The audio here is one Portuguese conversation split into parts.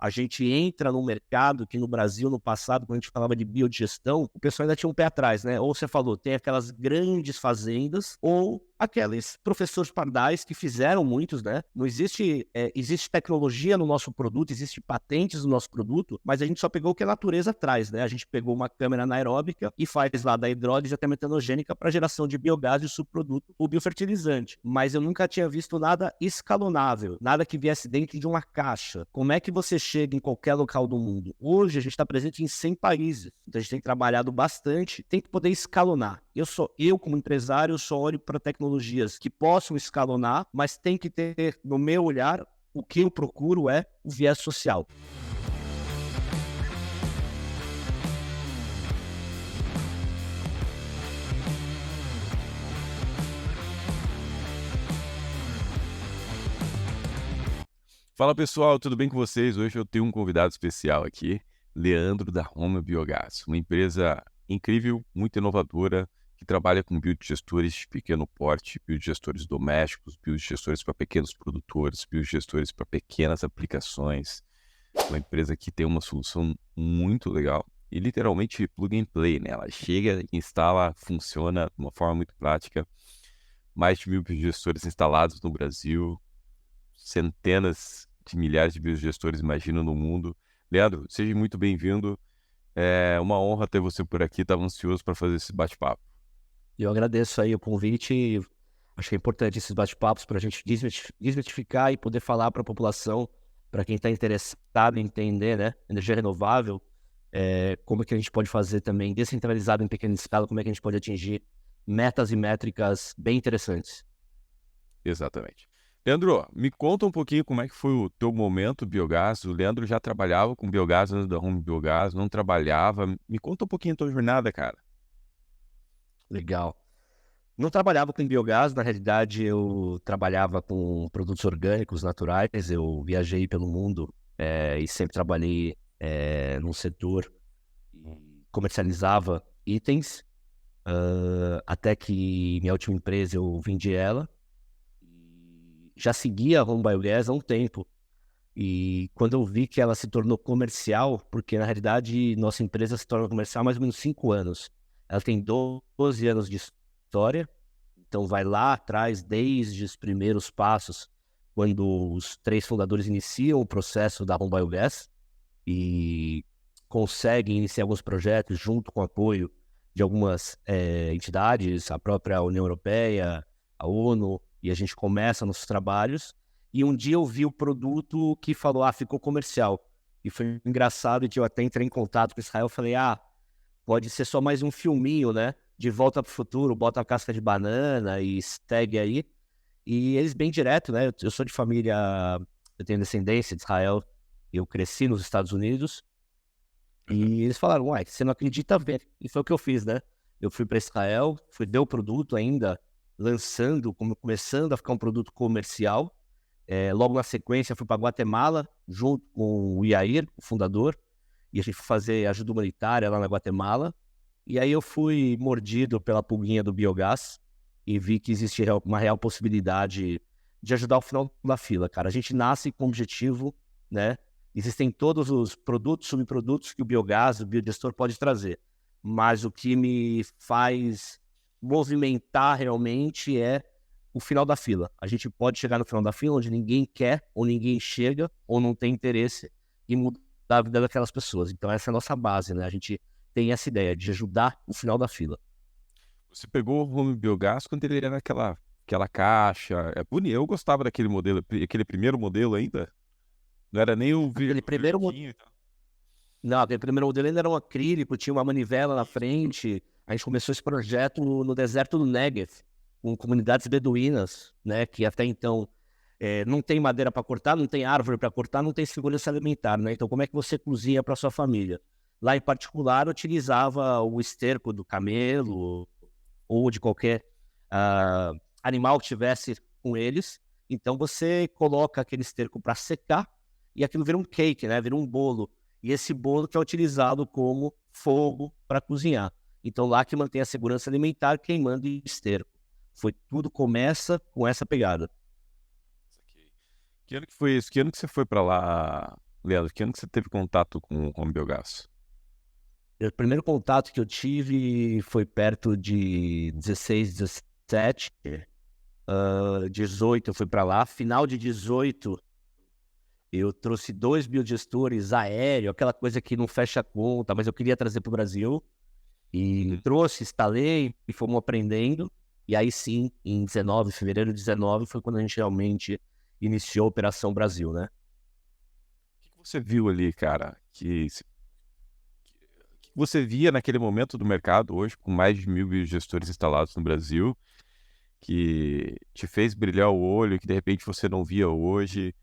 a gente entra no mercado que no Brasil, no passado, quando a gente falava de biodigestão, o pessoal ainda tinha um pé atrás, né? Ou você falou, tem aquelas grandes fazendas, ou aqueles professores pardais que fizeram muitos, né? Não existe, existe tecnologia no nosso produto, existe patentes no nosso produto, mas a gente só pegou o que a natureza traz, né? A gente pegou uma câmara anaeróbica e faz lá da hidrólise até metanogênica para geração de biogás de subproduto, o biofertilizante. Mas eu nunca tinha visto nada escalonável, nada que viesse dentro de uma caixa. Como é que você chega em qualquer local do mundo? Hoje a gente está presente em 100 países, então a gente tem trabalhado bastante, tem que poder escalonar. Eu como empresário, só olho para tecnologias que possam escalonar, mas tem que ter, no meu olhar, o que eu procuro é o viés social. Fala pessoal, tudo bem com vocês? Hoje eu tenho um convidado especial aqui, Leandro da Home Biogás, uma empresa incrível, muito inovadora, que trabalha com biodigestores de pequeno porte, biodigestores domésticos, biodigestores para pequenos produtores, biodigestores para pequenas aplicações. Uma empresa que tem uma solução muito legal e literalmente plug and play, né? Ela chega, instala, funciona de uma forma muito prática. Mais de 1.000 biodigestores instalados no Brasil, centenas de milhares de biogestores, imagino, no mundo. Leandro, seja muito bem-vindo. É uma honra ter você por aqui. Estava ansioso para fazer esse bate-papo. Eu agradeço aí o convite. Acho que é importante esses bate-papos para a gente desmitificar e poder falar para a população, para quem está interessado em entender, né, energia renovável, como é que a gente pode fazer também descentralizado em pequena escala, como é que a gente pode atingir metas e métricas bem interessantes. Exatamente. Leandro, me conta um pouquinho como é que foi o teu momento biogás. O Leandro já trabalhava com biogás antes da Home Biogás, não trabalhava. Me conta um pouquinho a tua jornada, cara. Legal. Não trabalhava com biogás, na realidade eu trabalhava com produtos orgânicos naturais, eu viajei pelo mundo e sempre trabalhei num setor e comercializava itens, até que minha última empresa eu vendi ela, e já seguia a Home Biogas há um tempo, e quando eu vi que ela se tornou comercial, porque na realidade nossa empresa se torna comercial há mais ou menos 5 anos, ela tem 12 anos de história. Então vai lá atrás, desde os primeiros passos, quando os 3 fundadores iniciam o processo da Home Biogas e conseguem iniciar alguns projetos junto com o apoio de algumas entidades, a própria União Europeia, a ONU, e a gente começa nossos trabalhos. E um dia eu vi o produto que falou, ficou comercial. E foi engraçado que eu até entrei em contato com o Israel, falei, pode ser só mais um filminho, né? De Volta para o Futuro, bota a casca de banana e segue aí. E eles bem direto, né? Eu sou de família, eu tenho descendência de Israel, eu cresci nos Estados Unidos. Uhum. E eles falaram, uai, você não acredita, vê. E foi o que eu fiz, né? Eu fui para Israel, dei o produto ainda, lançando, começando a ficar um produto comercial. Logo na sequência, fui para Guatemala, junto com o Yair, o fundador, e a gente foi fazer ajuda humanitária lá na Guatemala. E aí eu fui mordido pela pulguinha do biogás e vi que existe uma real possibilidade de ajudar o final da fila, cara. A gente nasce com o objetivo, né? Existem todos os produtos, subprodutos que o biogás, o biodigestor pode trazer. Mas o que me faz movimentar realmente é o final da fila. A gente pode chegar no final da fila onde ninguém quer, ou ninguém chega, ou não tem interesse em mudar a vida daquelas pessoas. Então essa é a nossa base, né? A gente tem essa ideia de ajudar o final da fila. Você pegou o Home Biogás quando ele era naquela caixa. É bonito. Eu gostava daquele modelo, aquele primeiro modelo ainda. Não era nem o Aquele primeiro, verdinho e tal. não, aquele primeiro modelo ainda era um acrílico, tinha uma manivela na frente. A gente começou esse projeto no deserto do Negev, com comunidades beduínas, né, que até então não tem madeira para cortar, não tem árvore para cortar, não tem segurança alimentar, né? Então como é que você cozinha para sua família? Lá em particular, utilizava o esterco do camelo ou de qualquer animal que tivesse com eles. Então você coloca aquele esterco para secar e aquilo vira um cake, né? Vira um bolo. E esse bolo que é utilizado como fogo para cozinhar. Então lá que mantém a segurança alimentar queimando esterco. Tudo começa com essa pegada. Saquei. Que ano que foi isso? Que ano que você foi pra lá, Leandro, que ano que você teve contato com o Home Biogás? O primeiro contato que eu tive foi perto de 16, 17, 18 eu fui para lá. Final de 18, eu trouxe 2 biodigestores aéreo, aquela coisa que não fecha a conta, mas eu queria trazer para o Brasil. E Uhum. trouxe, instalei e fomos aprendendo. E aí sim, em 19, fevereiro de 19, foi quando a gente realmente iniciou a Operação Brasil, né? O que você viu ali, cara, que você via naquele momento do mercado hoje, com mais de 1.000 biogestores instalados no Brasil, que te fez brilhar o olho, que de repente você não via hoje?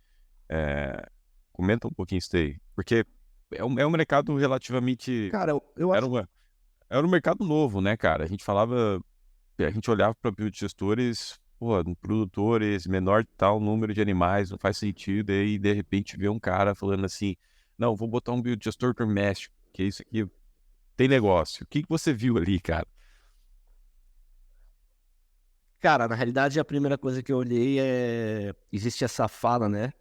É, comenta um pouquinho isso aí, porque é um mercado relativamente... Cara, eu Era, acho. uma, era um mercado novo, né, cara? A gente olhava para biodigestores, pô, produtores, menor tal número de animais, não faz sentido, e aí de repente vê um cara falando assim, não, vou botar um biodigestor doméstico, que isso aqui tem negócio. O que que você viu ali, cara? Cara, na realidade, a primeira coisa que eu olhei é. Existe essa fala, né?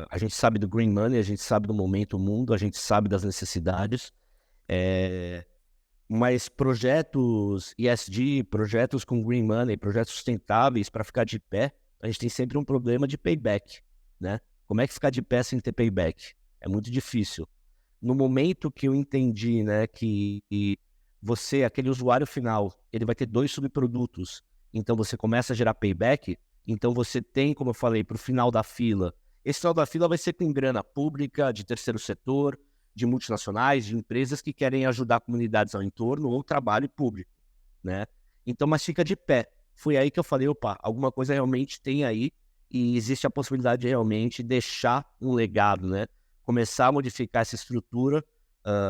A gente sabe do Green Money, a gente sabe do momento mundo, a gente sabe das necessidades. É, Mas projetos ESG, projetos com Green Money, projetos sustentáveis para ficar de pé, a gente tem sempre um problema de payback, né? Como é que ficar de pé sem ter payback? É muito difícil. No momento que eu entendi, né, que você, aquele usuário final, ele vai ter 2 subprodutos, então você começa a gerar payback, então você tem, como eu falei, para o final da fila. Esse final da fila vai ser com grana pública, de terceiro setor, de multinacionais, de empresas que querem ajudar comunidades ao entorno ou trabalho público, né? Então, mas fica de pé. Foi aí que eu falei, opa, alguma coisa realmente tem aí e existe a possibilidade de realmente deixar um legado, né? Começar a modificar essa estrutura.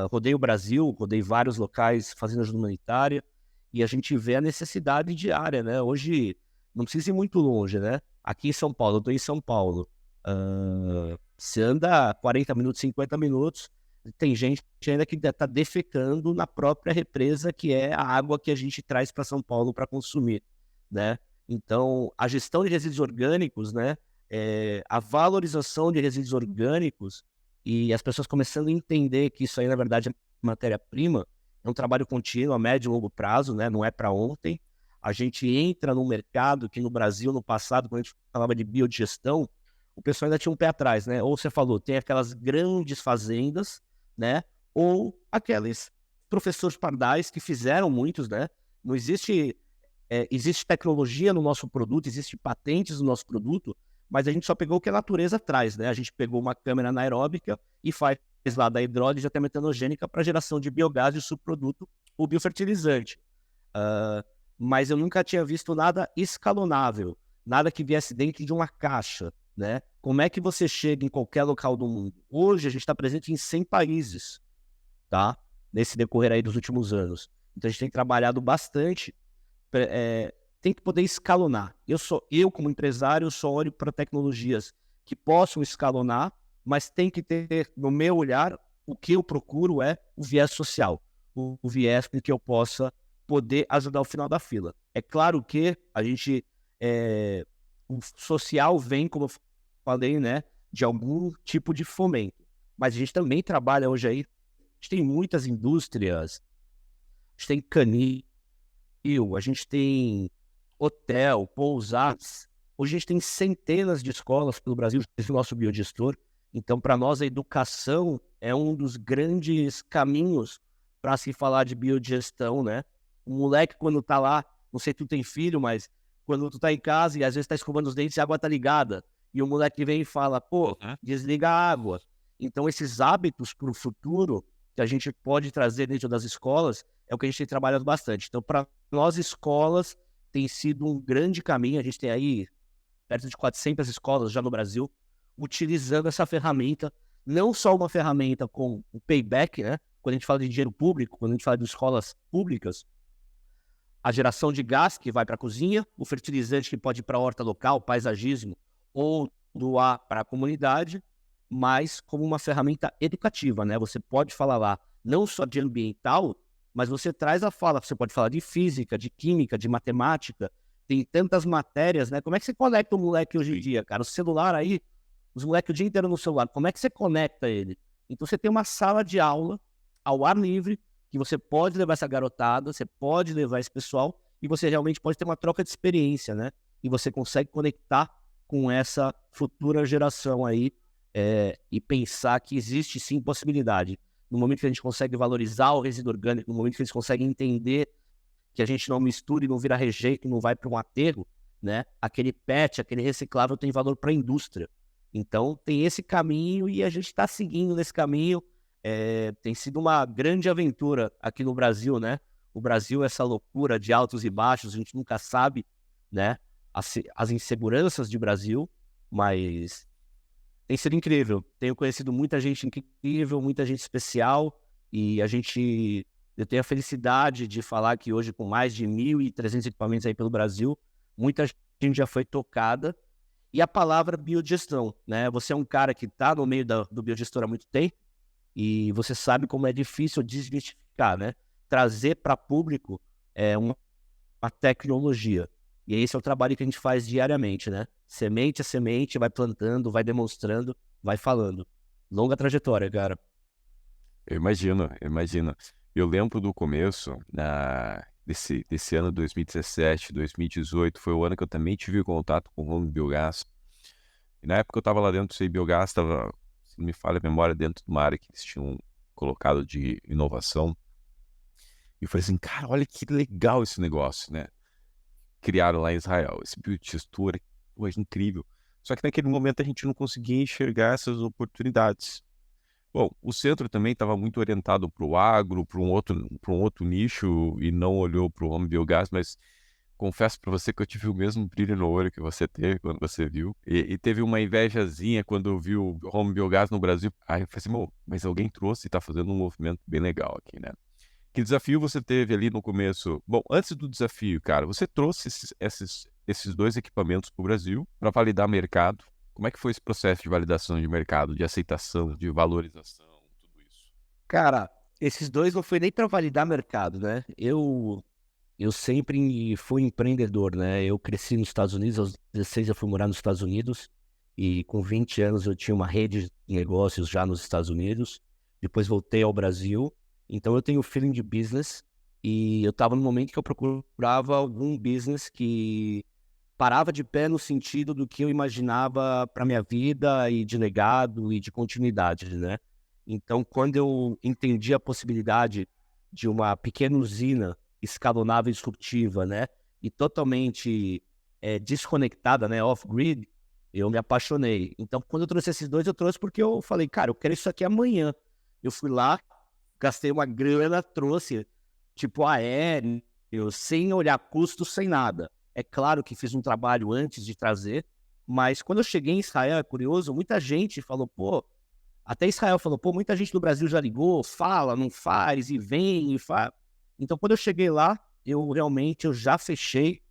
Rodei o Brasil, rodei vários locais fazendo ajuda humanitária e a gente vê a necessidade diária, né? Hoje não precisa ir muito longe, né? Aqui em São Paulo, eu estou em São Paulo. Você anda 40 minutos, 50 minutos, tem gente ainda que está defecando na própria represa, que é a água que a gente traz para São Paulo para consumir, né? Então, a gestão de resíduos orgânicos, né? A valorização de resíduos orgânicos e as pessoas começando a entender que isso aí, na verdade, é matéria-prima, é um trabalho contínuo, a médio e longo prazo, né? Não é para ontem. A gente entra num mercado que no Brasil, no passado, quando a gente falava de biodigestão, o pessoal ainda tinha um pé atrás, né? Ou você falou, tem aquelas grandes fazendas, né? Ou aqueles professores pardais que fizeram muitos, né? Não existe, existe tecnologia no nosso produto, existe patentes no nosso produto, mas a gente só pegou o que a natureza traz, né? A gente pegou uma câmara anaeróbica e faz lá da hidrólise até metanogênica para geração de biogás e subproduto, o biofertilizante. Uh, mas eu nunca tinha visto nada escalonável, nada que viesse dentro de uma caixa, né? Como é que você chega em qualquer local do mundo? Hoje a gente está presente em 100 países, tá? Nesse decorrer aí dos últimos anos. Então a gente tem trabalhado bastante, tem que poder escalonar. Eu como empresário, só olho para tecnologias que possam escalonar, mas tem que ter, no meu olhar, o que eu procuro é o viés social, o viés com que eu possa poder ajudar o final da fila. É claro que a gente, o social vem, como eu falei, né, de algum tipo de fomento, mas a gente também trabalha hoje aí, a gente tem muitas indústrias, a gente tem canil, a gente tem hotel, pousadas. Hoje a gente tem centenas de escolas pelo Brasil, esse nosso biodigestor. Então, para nós, a educação é um dos grandes caminhos para se falar de biodigestão, né? O moleque, quando tá lá, não sei se tu tem filho, mas quando tu tá em casa e às vezes tá escovando os dentes e a água tá ligada, e o moleque vem e fala, pô, desliga a água. Então, esses hábitos para o futuro que a gente pode trazer dentro das escolas é o que a gente tem trabalhado bastante. Então, para nós, escolas, tem sido um grande caminho. A gente tem aí perto de 400 escolas já no Brasil utilizando essa ferramenta, não só uma ferramenta com o payback, né? Quando a gente fala de dinheiro público, quando a gente fala de escolas públicas, a geração de gás que vai para a cozinha, o fertilizante que pode ir para a horta local, paisagismo, ou doar para a comunidade, mas como uma ferramenta educativa, né? Você pode falar lá não só de ambiental, mas você traz a fala, você pode falar de física, de química, de matemática, tem tantas matérias, né? Como é que você conecta o moleque hoje em dia, cara? O celular aí, Os moleques o dia inteiro no celular. Como é que você conecta ele? Então você tem uma sala de aula ao ar livre, que você pode levar essa garotada, você pode levar esse pessoal, e você realmente pode ter uma troca de experiência, né? E você consegue conectar com essa futura geração aí, e pensar que existe sim possibilidade. No momento que a gente consegue valorizar o resíduo orgânico, no momento que eles conseguem entender que a gente não mistura e não vira rejeito, não vai para um aterro, né? Aquele PET, aquele reciclável tem valor para a indústria. Então tem esse caminho e a gente está seguindo nesse caminho. Tem sido uma grande aventura aqui no Brasil, né? O Brasil, essa loucura de altos e baixos, a gente nunca sabe, né? As inseguranças de Brasil, mas tem sido incrível. Tenho conhecido muita gente incrível, muita gente especial, e eu tenho a felicidade de falar que hoje, com mais de 1.300 equipamentos aí pelo Brasil, muita gente já foi tocada. E a palavra biogestão, né? Você é um cara que está no meio do biogestor há muito tempo, e você sabe como é difícil desmistificar, né? Trazer para público uma tecnologia. E esse é o trabalho que a gente faz diariamente, né? Semente a semente, vai plantando, vai demonstrando, vai falando. Longa trajetória, cara. Eu imagino, eu imagino. Eu lembro do começo, desse ano 2017, 2018, foi o ano que eu também tive contato com o Home Biogás. E na época eu estava lá dentro do CI Biogás, estava, se não me falha a memória, dentro de uma área que eles tinham colocado de inovação. E eu falei assim, cara, olha que legal esse negócio, né? Criaram lá em Israel, esse biotextura, pô, é incrível. Só que naquele momento a gente não conseguia enxergar essas oportunidades. Bom, o centro também estava muito orientado para o agro, para um outro nicho, e não olhou para o home biogás, mas confesso para você que eu tive o mesmo brilho no olho que você teve quando você viu. E teve uma invejazinha quando eu vi o home biogás no Brasil. Aí eu falei assim, mas alguém trouxe e está fazendo um movimento bem legal aqui, né? Que desafio você teve ali no começo? Bom, antes do desafio, cara, você trouxe esses dois equipamentos para o Brasil para validar mercado. Como é que foi esse processo de validação de mercado, de aceitação, de valorização, tudo isso? Cara, esses dois não foi nem para validar mercado, né? Eu sempre fui empreendedor, né? Eu cresci nos Estados Unidos, aos 16 eu fui morar nos Estados Unidos, e com 20 anos eu tinha uma rede de negócios já nos Estados Unidos. Depois voltei ao Brasil, então eu tenho feeling de business, e eu estava no momento que eu procurava algum business que parava de pé no sentido do que eu imaginava para minha vida e de legado e de continuidade, né? Então, quando eu entendi a possibilidade de uma pequena usina escalonável e disruptiva, né? E totalmente desconectada, né? Off-grid, eu me apaixonei. Então, quando eu trouxe esses dois, eu trouxe porque eu falei, cara, eu quero isso aqui amanhã. Eu fui lá, gastei uma grana, trouxe, tipo, aéreo, sem olhar custo, sem nada. É claro que fiz um trabalho antes de trazer, mas quando eu cheguei em Israel, é curioso, muita gente falou, pô, até Israel falou, pô, muita gente do Brasil já ligou, fala, não faz, e vem, e faz. Então, quando eu cheguei lá, eu já fechei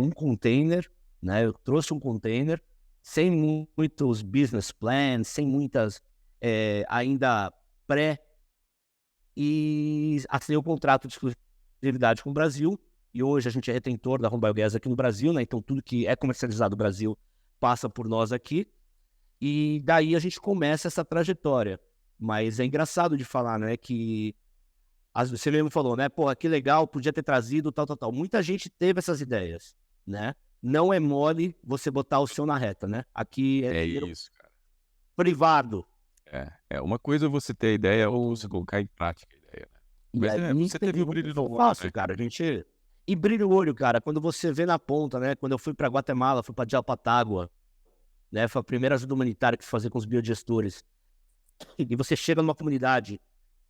um container, né? Eu trouxe um container, sem muitos business plans, sem muitas ainda pré, e assinei o contrato de exclusividade com o Brasil, e hoje a gente é retentor da Home Biogas aqui no Brasil, né? Então tudo que é comercializado no Brasil passa por nós aqui, e daí a gente começa essa trajetória. Mas é engraçado de falar, né, que você mesmo falou, né, porra, que legal, podia ter trazido tal, tal, tal. Muita gente teve essas ideias, né? Não é mole você botar o seu na reta, né? Aqui é É dinheiro isso, cara. privado. Uma coisa é você ter a ideia ou você colocar em prática a ideia, né? E Mas aí você teve o brilho no foi olho, fácil, né? cara. A gente. E brilha o olho, cara, quando você vê na ponta, né? Quando eu fui para Guatemala, fui para Jalpatágua, né? Foi a primeira ajuda humanitária que se fazia com os biodigestores. E você chega numa comunidade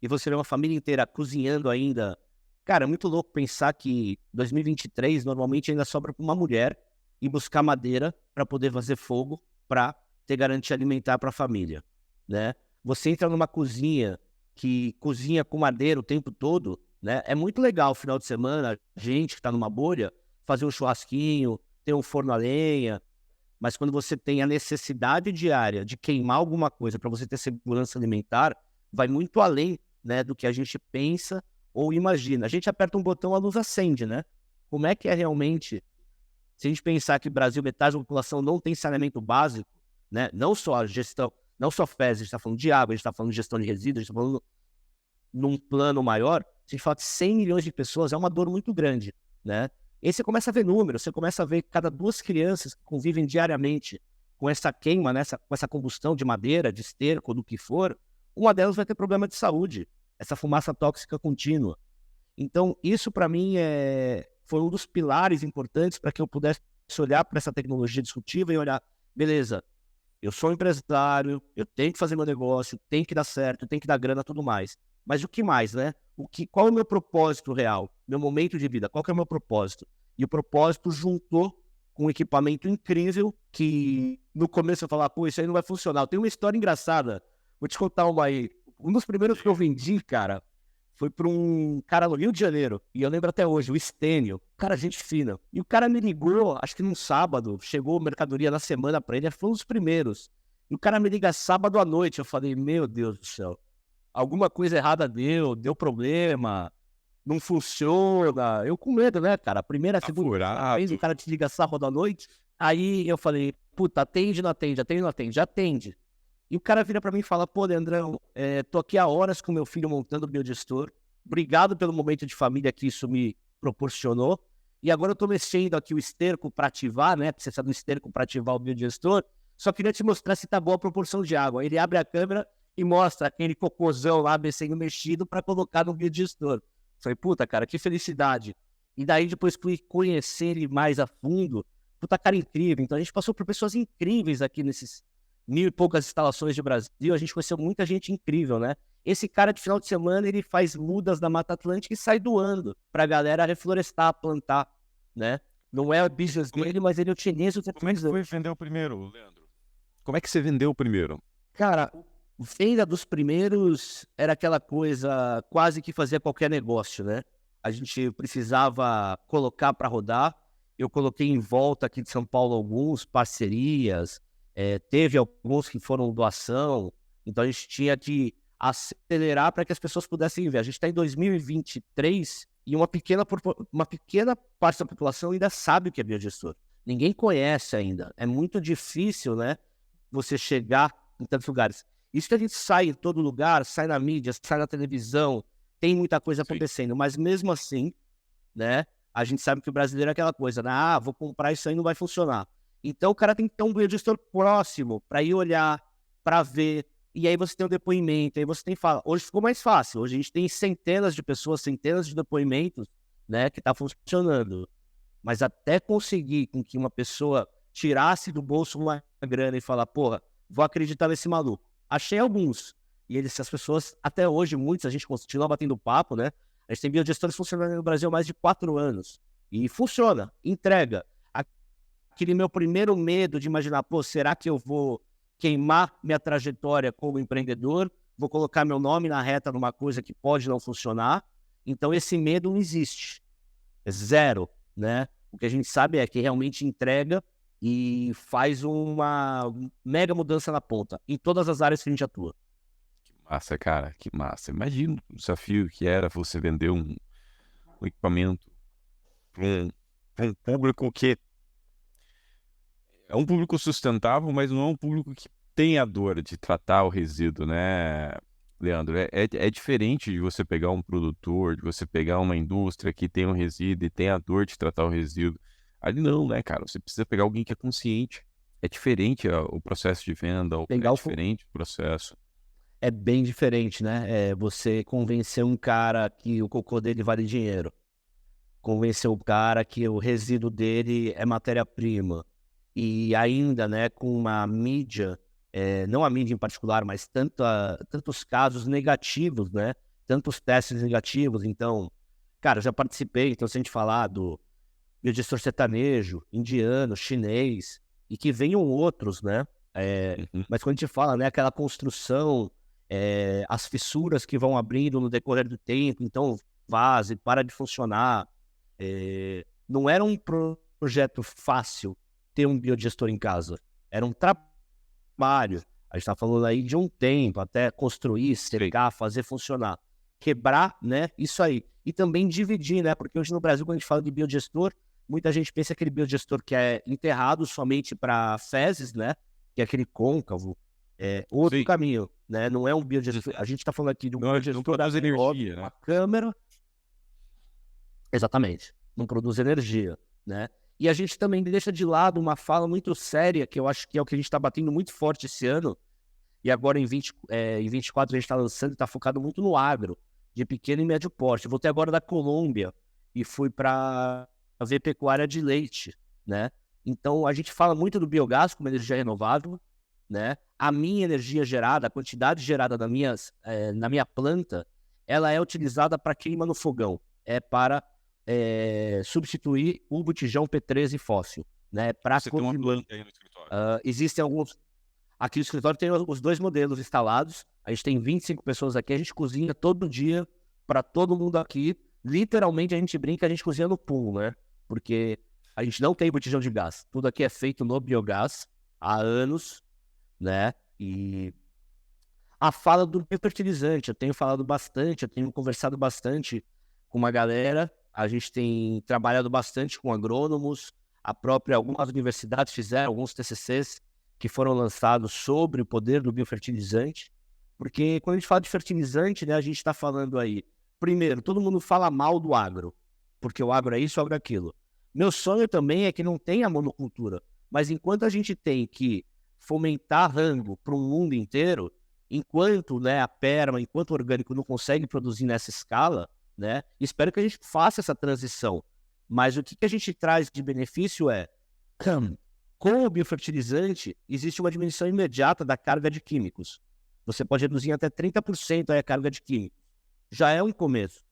e você vê uma família inteira cozinhando ainda. Cara, é muito louco pensar que 2023 normalmente ainda sobra para uma mulher ir buscar madeira para poder fazer fogo para ter garantia alimentar para a família, né? Você entra numa cozinha que cozinha com madeira o tempo todo, né? É muito legal final de semana, gente que está numa bolha, fazer um churrasquinho, ter um forno a lenha, mas quando você tem a necessidade diária de queimar alguma coisa para você ter segurança alimentar, vai muito além, né, do que a gente pensa ou imagina. A gente aperta um botão, a luz acende, né? Como é que é realmente, se a gente pensar que no Brasil metade da população não tem saneamento básico, né? Não só a gestão, não só fezes, a gente está falando de água, a gente está falando de gestão de resíduos, a gente está falando num plano maior. Se a gente fala que 100 milhões de pessoas é uma dor muito grande, né? E aí você começa a ver números, você começa a ver cada 2 crianças que convivem diariamente com essa queima, né? Com essa combustão de madeira, de esterco, do que for, uma delas vai ter problema de saúde, essa fumaça tóxica contínua. Então, isso para mim foi um dos pilares importantes para que eu pudesse olhar para essa tecnologia disruptiva e olhar, beleza, eu sou um empresário, eu tenho que fazer meu negócio, tem que dar certo, tem que dar grana, tudo mais. Mas o que mais, né? Qual é o meu propósito real? Meu momento de vida, qual que é o meu propósito? E o propósito juntou com um equipamento incrível que no começo eu falava, pô, isso aí não vai funcionar. Eu tenho uma história engraçada, vou te contar uma aí. Um dos primeiros que eu vendi, cara, foi para um cara no Rio de Janeiro, e eu lembro até hoje, o Estênio, cara, gente fina. E o cara me ligou, acho que num sábado, chegou mercadoria na semana para ele, foi um dos primeiros. E o cara me liga sábado à noite, eu falei, meu Deus do céu, alguma coisa errada deu problema, não funciona. Eu com medo, né, cara? A primeira, segunda vez o cara te liga sábado à noite, aí eu falei, puta, atende, não atende, atende, não atende, atende. E o cara vira pra mim e fala, pô, Leandrão, tô aqui há horas com meu filho montando o biodigestor. Obrigado pelo momento de família que isso me proporcionou. E agora eu tô mexendo aqui o esterco para ativar, né? Precisa do esterco para ativar o biodigestor. Só queria te mostrar se tá boa a proporção de água. Ele abre a câmera e mostra aquele cocôzão lá sendo mexido para colocar no biodigestor. Falei, puta, cara, que felicidade. E daí depois fui conhecer ele mais a fundo. Puta, cara, incrível. Então a gente passou por pessoas incríveis aqui nesses 1.000 e poucas instalações de Brasil, a gente conheceu muita gente incrível, né? Esse cara, de final de semana, ele faz mudas da Mata Atlântica e sai doando pra galera reflorestar, plantar, né? Não é o business dele, mas ele utiliza... Como é que foi vender o primeiro, Leandro? Como é que você vendeu o primeiro? Cara, venda dos primeiros era aquela coisa quase que fazia qualquer negócio, né? A gente precisava colocar para rodar. Eu coloquei em volta aqui de São Paulo alguns, parcerias, teve alguns que foram doação, então a gente tinha que acelerar para que as pessoas pudessem ver. A gente está em 2023 e uma pequena parte da população ainda sabe o que é biodigestor. Ninguém conhece ainda. É muito difícil, né, você chegar em tantos lugares. Isso que a gente sai em todo lugar, sai na mídia, sai na televisão, tem muita coisa acontecendo, mas mesmo assim, né, a gente sabe que o brasileiro é aquela coisa, né? Vou comprar isso aí, não vai funcionar. Então o cara tem que ter um biodigestor próximo para ir olhar, para ver, e aí você tem um depoimento, aí você tem fala. Hoje ficou mais fácil, hoje a gente tem centenas de pessoas, centenas de depoimentos, né, que tá funcionando. Mas até conseguir com que uma pessoa tirasse do bolso uma grana e falar, porra, vou acreditar nesse maluco. Achei alguns. E as pessoas, até hoje, muitos, a gente continua batendo papo, né? A gente tem biodigestores funcionando no Brasil há mais de 4 anos. E funciona, entrega. Aquele meu primeiro medo de imaginar, pô, será que eu vou queimar minha trajetória como empreendedor? Vou colocar meu nome na reta numa coisa que pode não funcionar? Então esse medo não existe. É zero, né? O que a gente sabe é que realmente entrega e faz uma mega mudança na ponta, em todas as áreas que a gente atua. Que massa, cara, que massa. Imagina o desafio que era você vender um equipamento para um público que é um público sustentável, mas não é um público que tem a dor de tratar o resíduo, né, Leandro? É diferente de você pegar um produtor, de você pegar uma indústria que tem um resíduo e tem a dor de tratar o resíduo. Ali não, né, cara? Você precisa pegar alguém que é consciente. É diferente o processo de venda, é diferente o processo. É bem diferente, né? Você convencer um cara que o cocô dele vale dinheiro. Convencer o cara que o resíduo dele é matéria-prima. E ainda, né, com uma mídia, não a mídia em particular, mas tantos casos negativos, né? Tantos testes negativos. Então, cara, eu já participei, então se a gente falar do biodigestor sertanejo, indiano, chinês, e que venham outros, né? Mas quando a gente fala, né, aquela construção, as fissuras que vão abrindo no decorrer do tempo, então vaza e para de funcionar. Não era um projeto fácil ter um biodigestor em casa. Era um trabalho. A gente está falando aí de um tempo até construir, cercar, fazer funcionar. Quebrar, né? Isso aí. E também dividir, né? Porque hoje no Brasil, quando a gente fala de biodigestor, muita gente pensa aquele biodigestor que é enterrado somente para fezes, né? que é aquele côncavo, é outro Sim. caminho, né? Não é um biodigestor. A gente está falando aqui de um Não biodigestor produz anaeróbio, energia, né? uma câmara. Exatamente. Não produz energia, né? E a gente também deixa de lado uma fala muito séria, que eu acho que é o que a gente está batendo muito forte esse ano, e agora em 24 a gente está lançando e está focado muito no agro, de pequeno e médio porte. Voltei agora da Colômbia e fui para ver pecuária de leite, né? Então a gente fala muito do biogás como energia renovável, né? A minha energia gerada, a quantidade gerada na minha planta, ela é utilizada para queima no fogão, é para substituir o botijão P13 fóssil, né? Para Você tem uma planta aí no escritório. existem alguns. Aqui no escritório tem os 2 modelos instalados. A gente tem 25 pessoas aqui. A gente cozinha todo dia para todo mundo aqui. Literalmente, a gente brinca, a gente cozinha no pool, né? Porque a gente não tem botijão de gás. Tudo aqui é feito no biogás há anos, né? E a fala do biofertilizante, eu tenho falado bastante, eu tenho conversado bastante com uma galera. A gente tem trabalhado bastante com agrônomos. Algumas universidades fizeram alguns TCCs que foram lançados sobre o poder do biofertilizante, porque quando a gente fala de fertilizante, né, a gente está falando aí, primeiro, todo mundo fala mal do agro, porque o agro é isso, o agro é aquilo. Meu sonho também é que não tenha monocultura, mas enquanto a gente tem que fomentar rango para o mundo inteiro, enquanto, né, enquanto o orgânico não consegue produzir nessa escala, né, espero que a gente faça essa transição. Mas o que a gente traz de benefício é com o biofertilizante, existe uma diminuição imediata da carga de químicos. Você pode reduzir até 30% a carga de químicos. Já é um começo.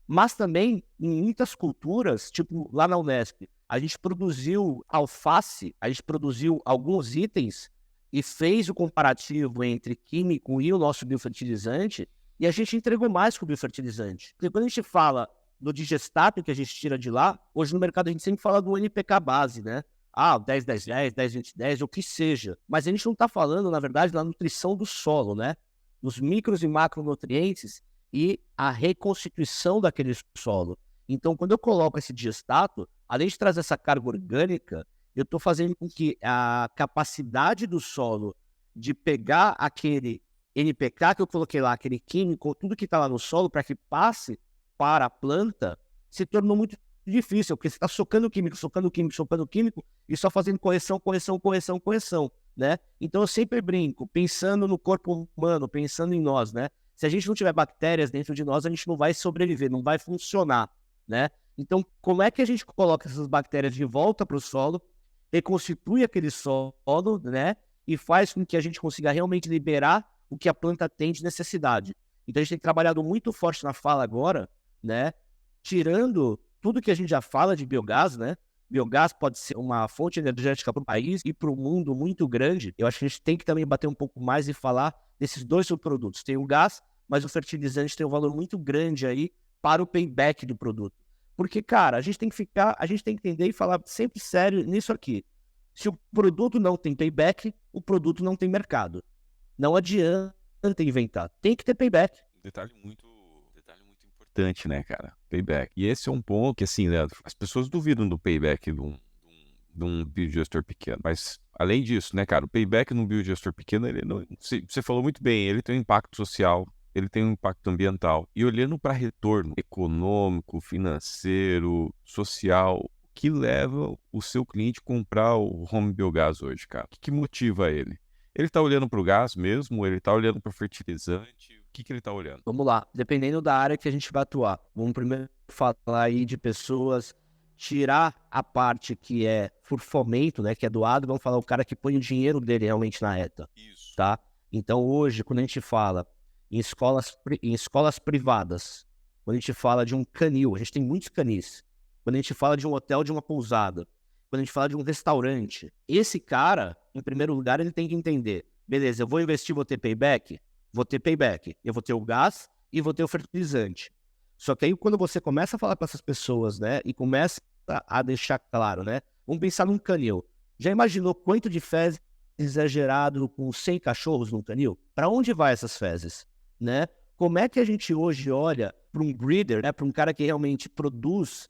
Mas também, em muitas culturas, tipo lá na Unesp, a gente produziu alface, a gente produziu alguns itens e fez o comparativo entre químico e o nosso biofertilizante, e a gente entregou mais que o biofertilizante. Porque quando a gente fala do digestato que a gente tira de lá, hoje no mercado a gente sempre fala do NPK base, né? 10-10-10, 10-20-10, o que seja. Mas a gente não está falando, na verdade, da nutrição do solo, né? Dos micros e macronutrientes e a reconstituição daquele solo. Então, quando eu coloco esse digestato, além de trazer essa carga orgânica, eu estou fazendo com que a capacidade do solo de pegar aquele NPK que eu coloquei lá, aquele químico, tudo que está lá no solo, para que passe para a planta, se tornou muito difícil, porque você está socando químico, e só fazendo correção, né? Então eu sempre brinco, pensando no corpo humano, pensando em nós, né? Se a gente não tiver bactérias dentro de nós, a gente não vai sobreviver, não vai funcionar, né? Então, como é que a gente coloca essas bactérias de volta para o solo, reconstitui aquele solo, né? E faz com que a gente consiga realmente liberar o que a planta tem de necessidade. Então a gente tem trabalhado muito forte na fala agora, né? Tirando tudo que a gente já fala de biogás, né? Biogás pode ser uma fonte energética para o país e para o mundo muito grande. Eu acho que a gente tem que também bater um pouco mais e falar desses 2 subprodutos. Tem o gás, mas o fertilizante tem um valor muito grande aí para o payback do produto. Porque, cara, a gente tem que entender e falar sempre sério nisso aqui. Se o produto não tem payback, o produto não tem mercado. Não adianta inventar. Tem que ter payback. Detalhe muito importante, né, cara? Payback. E esse é um ponto que, assim, Leandro, as pessoas duvidam do payback de um biodigestor pequeno. Mas, além disso, né, cara, o payback num biodigestor pequeno, ele não, você falou muito bem, ele tem um impacto social, ele tem um impacto ambiental. E olhando para retorno econômico, financeiro, social, o que leva o seu cliente a comprar o home biogás hoje, cara? O que motiva ele? Ele está olhando para o gás mesmo? Ele está olhando para o fertilizante? O que ele está olhando? Vamos lá, dependendo da área que a gente vai atuar. Vamos primeiro falar aí de pessoas, tirar a parte que é por fomento, né, que é doado, vamos falar o cara que põe o dinheiro dele realmente na ETA, Isso. tá? Então hoje, quando a gente fala em escolas privadas, quando a gente fala de um canil, a gente tem muitos canis. Quando a gente fala de um hotel, de uma pousada, quando a gente fala de um restaurante, esse cara, em primeiro lugar, ele tem que entender, beleza, eu vou investir, vou ter payback? Vou ter payback, eu vou ter o gás e vou ter o fertilizante. Só que aí quando você começa a falar com essas pessoas, né, e começa a deixar claro, né, vamos pensar num canil. Já imaginou quanto de fezes é gerado com 100 cachorros num canil? Para onde vai essas fezes, né? Como é que a gente hoje olha para um breeder, né, para um cara que realmente produz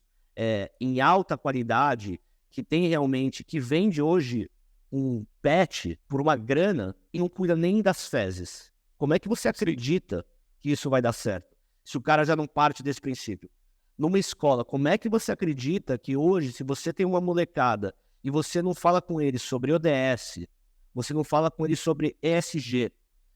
em alta qualidade, que tem realmente, que vende hoje um pet por uma grana e não cuida nem das fezes? Como é que você acredita que isso vai dar certo? Se o cara já não parte desse princípio. Numa escola, como é que você acredita que hoje, se você tem uma molecada e você não fala com eles sobre ODS, você não fala com eles sobre ESG,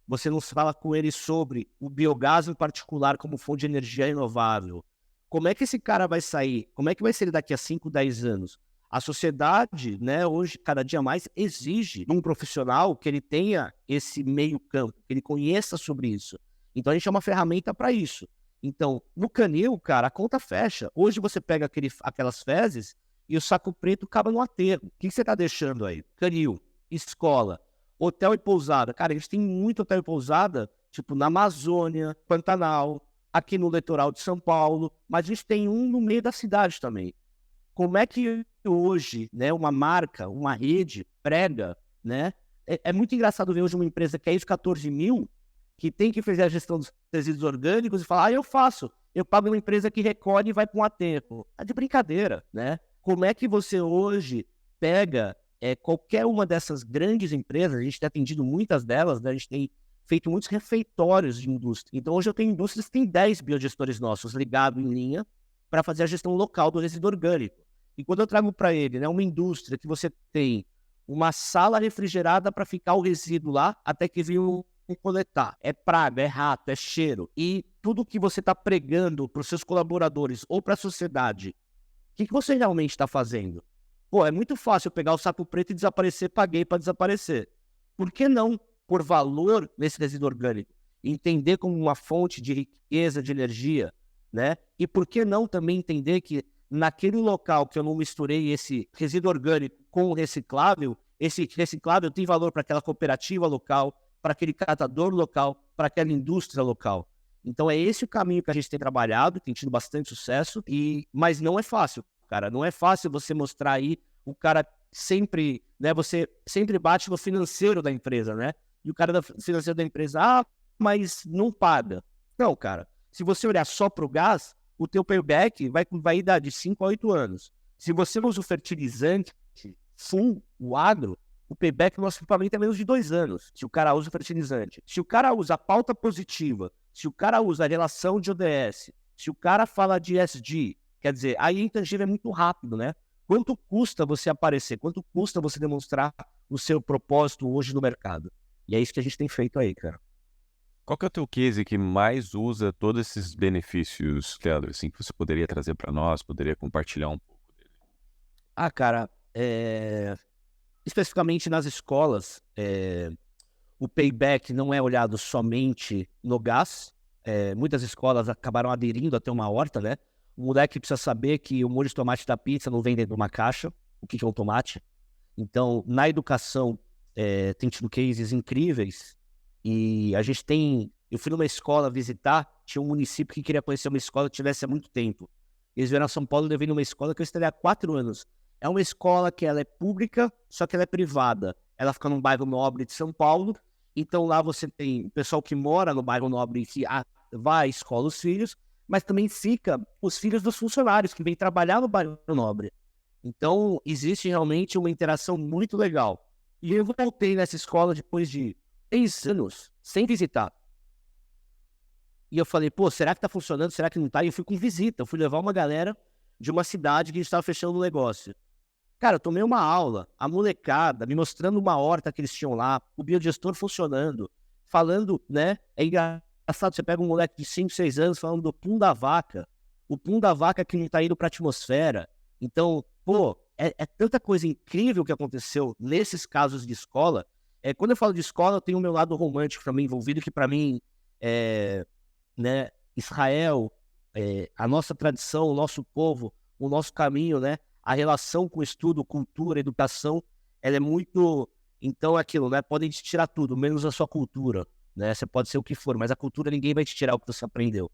você não fala com eles sobre o biogás em particular como fonte de energia renovável, como é que esse cara vai sair? Como é que vai ser ele daqui a 5, 10 anos? A sociedade, né, hoje, cada dia mais, exige de um profissional que ele tenha esse meio campo, que ele conheça sobre isso. Então, a gente é uma ferramenta para isso. Então, no canil, cara, a conta fecha. Hoje você pega aquelas fezes e o saco preto acaba no aterro. O que você está deixando aí? Canil, escola, hotel e pousada. Cara, a gente tem muito hotel e pousada, tipo na Amazônia, Pantanal, aqui no litoral de São Paulo, mas a gente tem um no meio da cidade também. Como é que hoje, né, uma marca, uma rede prega, né? É muito engraçado ver hoje uma empresa que é ISO 14.000, que tem que fazer a gestão dos resíduos orgânicos e falar, eu faço, eu pago uma empresa que recolhe e vai para um aterro. É de brincadeira, né? Como é que você hoje pega qualquer uma dessas grandes empresas, a gente tem atendido muitas delas, né? A gente tem feito muitos refeitórios de indústria. Então, hoje eu tenho indústrias que têm 10 biogestores nossos ligados em linha para fazer a gestão local do resíduo orgânico. E quando eu trago para ele, né, uma indústria que você tem uma sala refrigerada para ficar o resíduo lá até que venha coletar. É praga, é rato, é cheiro. E tudo que você está pregando para os seus colaboradores ou para a sociedade, o que você realmente está fazendo? Pô, é muito fácil eu pegar o saco preto e desaparecer, paguei para desaparecer. Por que não pôr valor nesse resíduo orgânico? Entender como uma fonte de riqueza, de energia, né? E por que não também entender que naquele local que eu não misturei esse resíduo orgânico com o reciclável, esse reciclável tem valor para aquela cooperativa local, para aquele catador local, para aquela indústria local. Então é esse o caminho que a gente tem trabalhado, tem tido bastante sucesso, mas não é fácil, cara. Não é fácil você mostrar aí o cara sempre, né? Você sempre bate no financeiro da empresa, né? E o cara financeiro da empresa, mas não paga. Não, cara. Se você olhar só para o gás, o teu payback vai dar de 5 a 8 anos. Se você usa o fertilizante full, o agro, o payback do nosso equipamento é menos de 2 anos, se o cara usa o fertilizante. Se o cara usa a pauta positiva, se o cara usa a relação de ODS, se o cara fala de ESG, quer dizer, aí a intangível é muito rápido, né? Quanto custa você aparecer? Quanto custa você demonstrar o seu propósito hoje no mercado? E é isso que a gente tem feito aí, cara. Qual que é o teu case que mais usa todos esses benefícios, Leandro, assim, que você poderia trazer para nós, poderia compartilhar um pouco dele? Cara, especificamente nas escolas, o payback não é olhado somente no gás. Muitas escolas acabaram aderindo a ter uma horta, né? O moleque precisa saber que o molho de tomate da pizza não vem dentro de uma caixa, o que é um tomate. Então, na educação, tem tido cases incríveis. E a gente tem... Eu fui numa escola visitar, tinha um município que queria conhecer uma escola que tivesse há muito tempo. Eles vieram a São Paulo e levei numa escola que eu estudei há 4 anos. É uma escola que ela é pública, só que ela é privada. Ela fica num bairro nobre de São Paulo. Então lá você tem o pessoal que mora no bairro nobre que vai à escola os filhos, mas também fica os filhos dos funcionários que vêm trabalhar no bairro nobre. Então existe realmente uma interação muito legal. E eu voltei nessa escola depois de 6 anos sem visitar. E eu falei, pô, será que tá funcionando? Será que não tá? E eu fui com visita, eu fui levar uma galera de uma cidade que a gente estava fechando um negócio. Cara, eu tomei uma aula, a molecada me mostrando uma horta que eles tinham lá, o biodigestor funcionando, falando, né? É engraçado, você pega um moleque de 5, 6 anos falando do pum da vaca, o pum da vaca que não tá indo pra atmosfera. Então, pô, é tanta coisa incrível que aconteceu nesses casos de escola. Quando eu falo de escola, eu tenho o meu lado romântico também envolvido, que para mim, né, Israel, a nossa tradição, o nosso povo, o nosso caminho, né? A relação com o estudo, cultura, educação, ela é muito... Então, é aquilo, né? Podem te tirar tudo, menos a sua cultura, né? Você pode ser o que for, mas a cultura ninguém vai te tirar o que você aprendeu.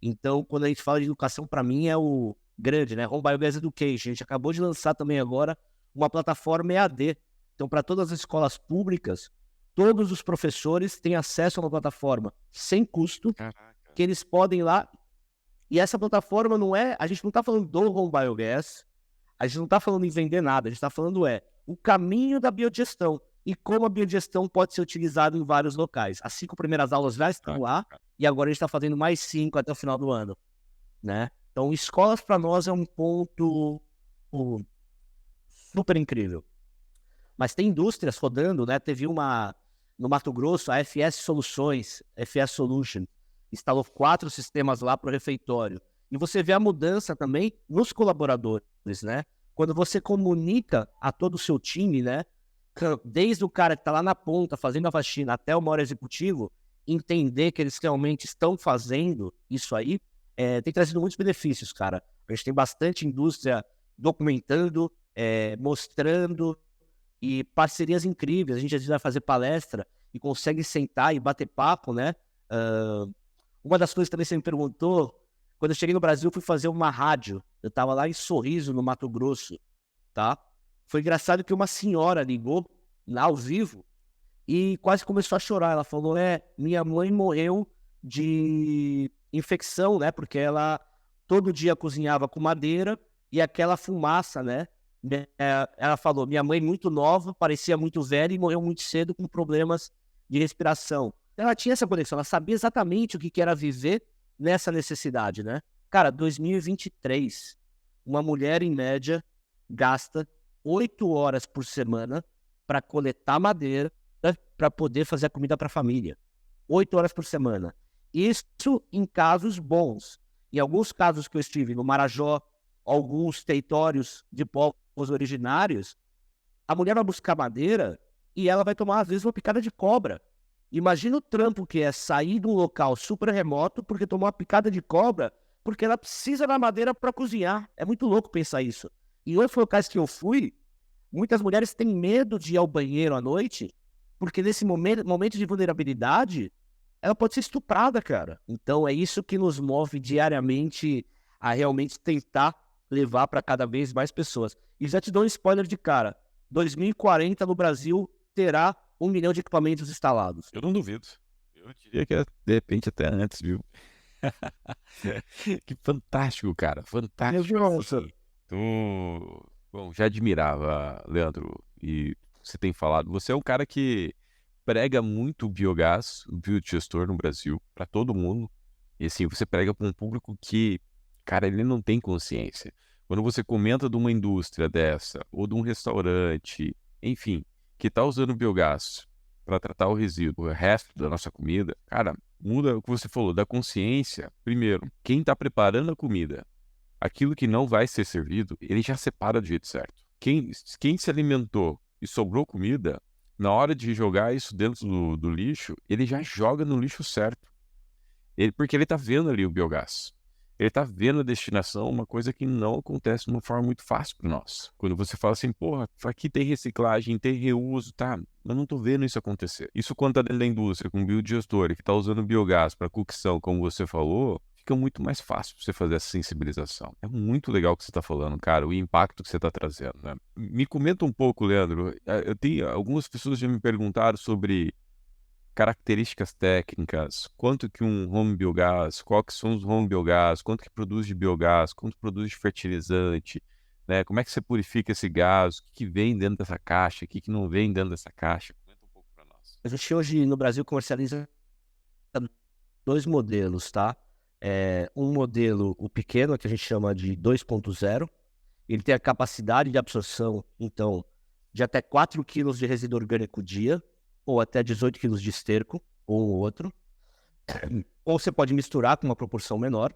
Então, quando a gente fala de educação, para mim é o grande, né? Home Biogas Education. A gente acabou de lançar também agora uma plataforma EAD. Então, para todas as escolas públicas, todos os professores têm acesso a uma plataforma sem custo, que eles podem ir lá. E essa plataforma não é... A gente não está falando do Home Biogas, a gente não está falando em vender nada, a gente está falando o caminho da biodigestão e como a biodigestão pode ser utilizada em vários locais. As 5 primeiras aulas já estão lá e agora a gente está fazendo mais 5 até o final do ano, né? Então, escolas para nós é um ponto super incrível. Mas tem indústrias rodando, né? Teve uma no Mato Grosso, a FS Soluções, FS Solution, instalou 4 sistemas lá para o refeitório. E você vê a mudança também nos colaboradores, né? Quando você comunica a todo o seu time, né? Desde o cara que está lá na ponta fazendo a faxina até o maior executivo, entender que eles realmente estão fazendo isso aí, tem trazido muitos benefícios, cara. A gente tem bastante indústria documentando, mostrando, e parcerias incríveis. A gente às vezes vai fazer palestra e consegue sentar e bater papo, né? Uma das coisas que também você me perguntou, quando eu cheguei no Brasil, eu fui fazer uma rádio. Eu estava lá em Sorriso, no Mato Grosso, tá? Foi engraçado que uma senhora ligou lá ao vivo e quase começou a chorar. Ela falou, minha mãe morreu de infecção, né? Porque ela todo dia cozinhava com madeira e aquela fumaça, né? Ela falou, minha mãe muito nova, parecia muito velha e morreu muito cedo com problemas de respiração. Ela tinha essa conexão, ela sabia exatamente o que era viver nessa necessidade, né? Cara, 2023, uma mulher em média gasta 8 horas por semana para coletar madeira para poder fazer a comida para a família. 8 horas por semana. Isso em casos bons. Em alguns casos que eu estive no Marajó, alguns territórios de povos originários, a mulher vai buscar madeira e ela vai tomar, às vezes, uma picada de cobra. Imagina o trampo que é sair de um local super remoto porque tomou uma picada de cobra, porque ela precisa da madeira para cozinhar. É muito louco pensar isso. E outros locais que eu fui, muitas mulheres têm medo de ir ao banheiro à noite, porque nesse momento de vulnerabilidade, ela pode ser estuprada, cara. Então é isso que nos move diariamente a realmente tentar levar para cada vez mais pessoas. E já te dou um spoiler de cara. 2040 no Brasil terá 1 milhão de equipamentos instalados. Eu não duvido. Eu diria que de repente até antes, viu? Que fantástico, cara. Fantástico. Assim. Bom, já admirava, Leandro, e você tem falado. Você é um cara que prega muito o biogás, o biodigestor no Brasil, para todo mundo. E assim, você prega para um público que, cara, ele não tem consciência. Quando você comenta de uma indústria dessa, ou de um restaurante, enfim, que está usando biogás para tratar o resíduo, o resto da nossa comida, cara, muda o que você falou, da consciência. Primeiro, quem está preparando a comida, aquilo que não vai ser servido, ele já separa do jeito certo. Quem se alimentou e sobrou comida, na hora de jogar isso dentro do lixo, ele já joga no lixo certo. Porque ele está vendo ali o biogás. Ele está vendo a destinação, uma coisa que não acontece de uma forma muito fácil para nós. Quando você fala assim, porra, aqui tem reciclagem, tem reuso, tá? Eu não estou vendo isso acontecer. Isso quando está dentro da indústria, com biodigestor, que está usando biogás para cocção, como você falou, fica muito mais fácil para você fazer essa sensibilização. É muito legal o que você está falando, cara, o impacto que você está trazendo, né? Me comenta um pouco, Leandro. Algumas pessoas já me perguntaram sobre características técnicas, quanto que um home biogás, qual que são os home biogás, quanto que produz de biogás, quanto produz de fertilizante, né? Como é que você purifica esse gás, o que vem dentro dessa caixa, o que não vem dentro dessa caixa? Comenta um pouco para nós. A gente hoje no Brasil comercializa 2 modelos, tá? Um modelo, o pequeno, que a gente chama de 2.0, ele tem a capacidade de absorção, então, de até 4 quilos de resíduo orgânico dia, ou até 18 quilos de esterco, ou outro. Ou você pode misturar com uma proporção menor.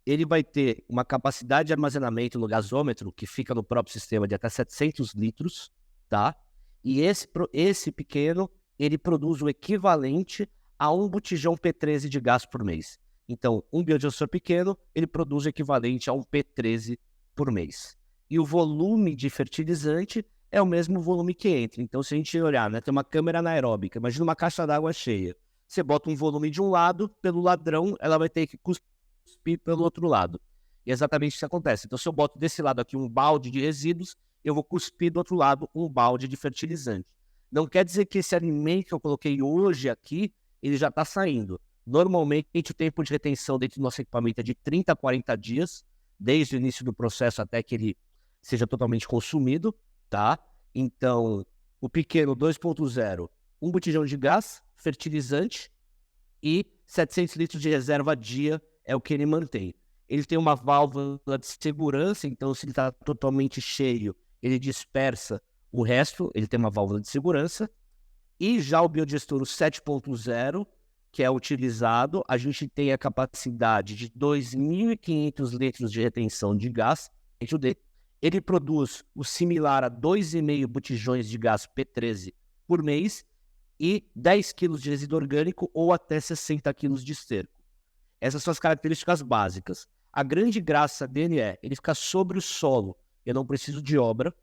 Ele vai ter uma capacidade de armazenamento no gasômetro, que fica no próprio sistema, de até 700 litros, tá? E esse pequeno, ele produz o equivalente a um botijão P13 de gás por mês. Então, um biodigestor pequeno, ele produz o equivalente a um P13 por mês. E o volume de fertilizante é o mesmo volume que entra. Então, se a gente olhar, né, tem uma câmera anaeróbica, imagina uma caixa d'água cheia. Você bota um volume de um lado, pelo ladrão, ela vai ter que cuspir pelo outro lado. E é exatamente isso que acontece. Então, se eu boto desse lado aqui um balde de resíduos, eu vou cuspir do outro lado um balde de fertilizante. Não quer dizer que esse alimento que eu coloquei hoje aqui, ele já está saindo. Normalmente, o tempo de retenção dentro do nosso equipamento é de 30 a 40 dias, desde o início do processo até que ele seja totalmente consumido, tá? Então, o pequeno 2.0, um botijão de gás, fertilizante e 700 litros de reserva a dia é o que ele mantém. Ele tem uma válvula de segurança, então se ele está totalmente cheio, ele dispersa o resto, ele tem uma válvula de segurança. E já o biodigestor 7.0, que é utilizado, a gente tem a capacidade de 2.500 litros de retenção de gás dentro dele. Ele produz o similar a 2,5 botijões de gás P13 por mês e 10 quilos de resíduo orgânico ou até 60 quilos de esterco. Essas são as características básicas. A grande graça dele é, ele fica sobre o solo, eu não preciso de obra.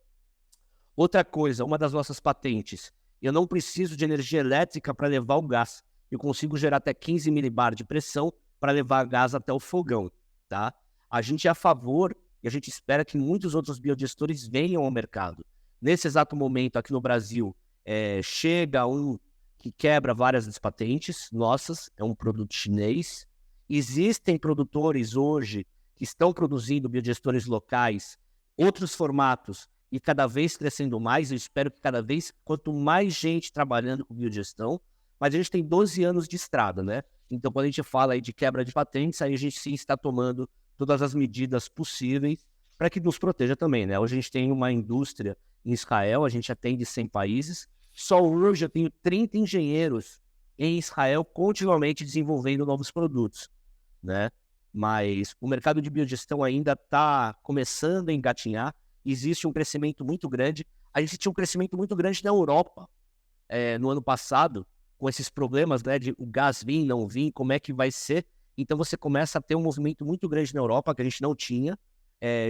Outra coisa, uma das nossas patentes, eu não preciso de energia elétrica para levar o gás. Eu consigo gerar até 15 milibar de pressão para levar gás até o fogão, tá? A gente é a favor e a gente espera que muitos outros biodigestores venham ao mercado. Nesse exato momento, aqui no Brasil, chega um que quebra várias das patentes nossas, é um produto chinês. Existem produtores hoje que estão produzindo biodigestores locais, outros formatos, e cada vez crescendo mais. Eu espero que cada vez, quanto mais gente trabalhando com biodigestão, mas a gente tem 12 anos de estrada, né? Então, quando a gente fala aí de quebra de patentes, aí a gente sim está tomando todas as medidas possíveis para que nos proteja também, né? Hoje a gente tem uma indústria em Israel, a gente atende 100 países. Só hoje eu tenho 30 engenheiros em Israel continuamente desenvolvendo novos produtos, né? Mas o mercado de biodigestão ainda está começando a engatinhar. Existe um crescimento muito grande. A gente tinha um crescimento muito grande na Europa no ano passado, com esses problemas, né, de o gás vir, não vir, como é que vai ser. Então você começa a ter um movimento muito grande na Europa, que a gente não tinha.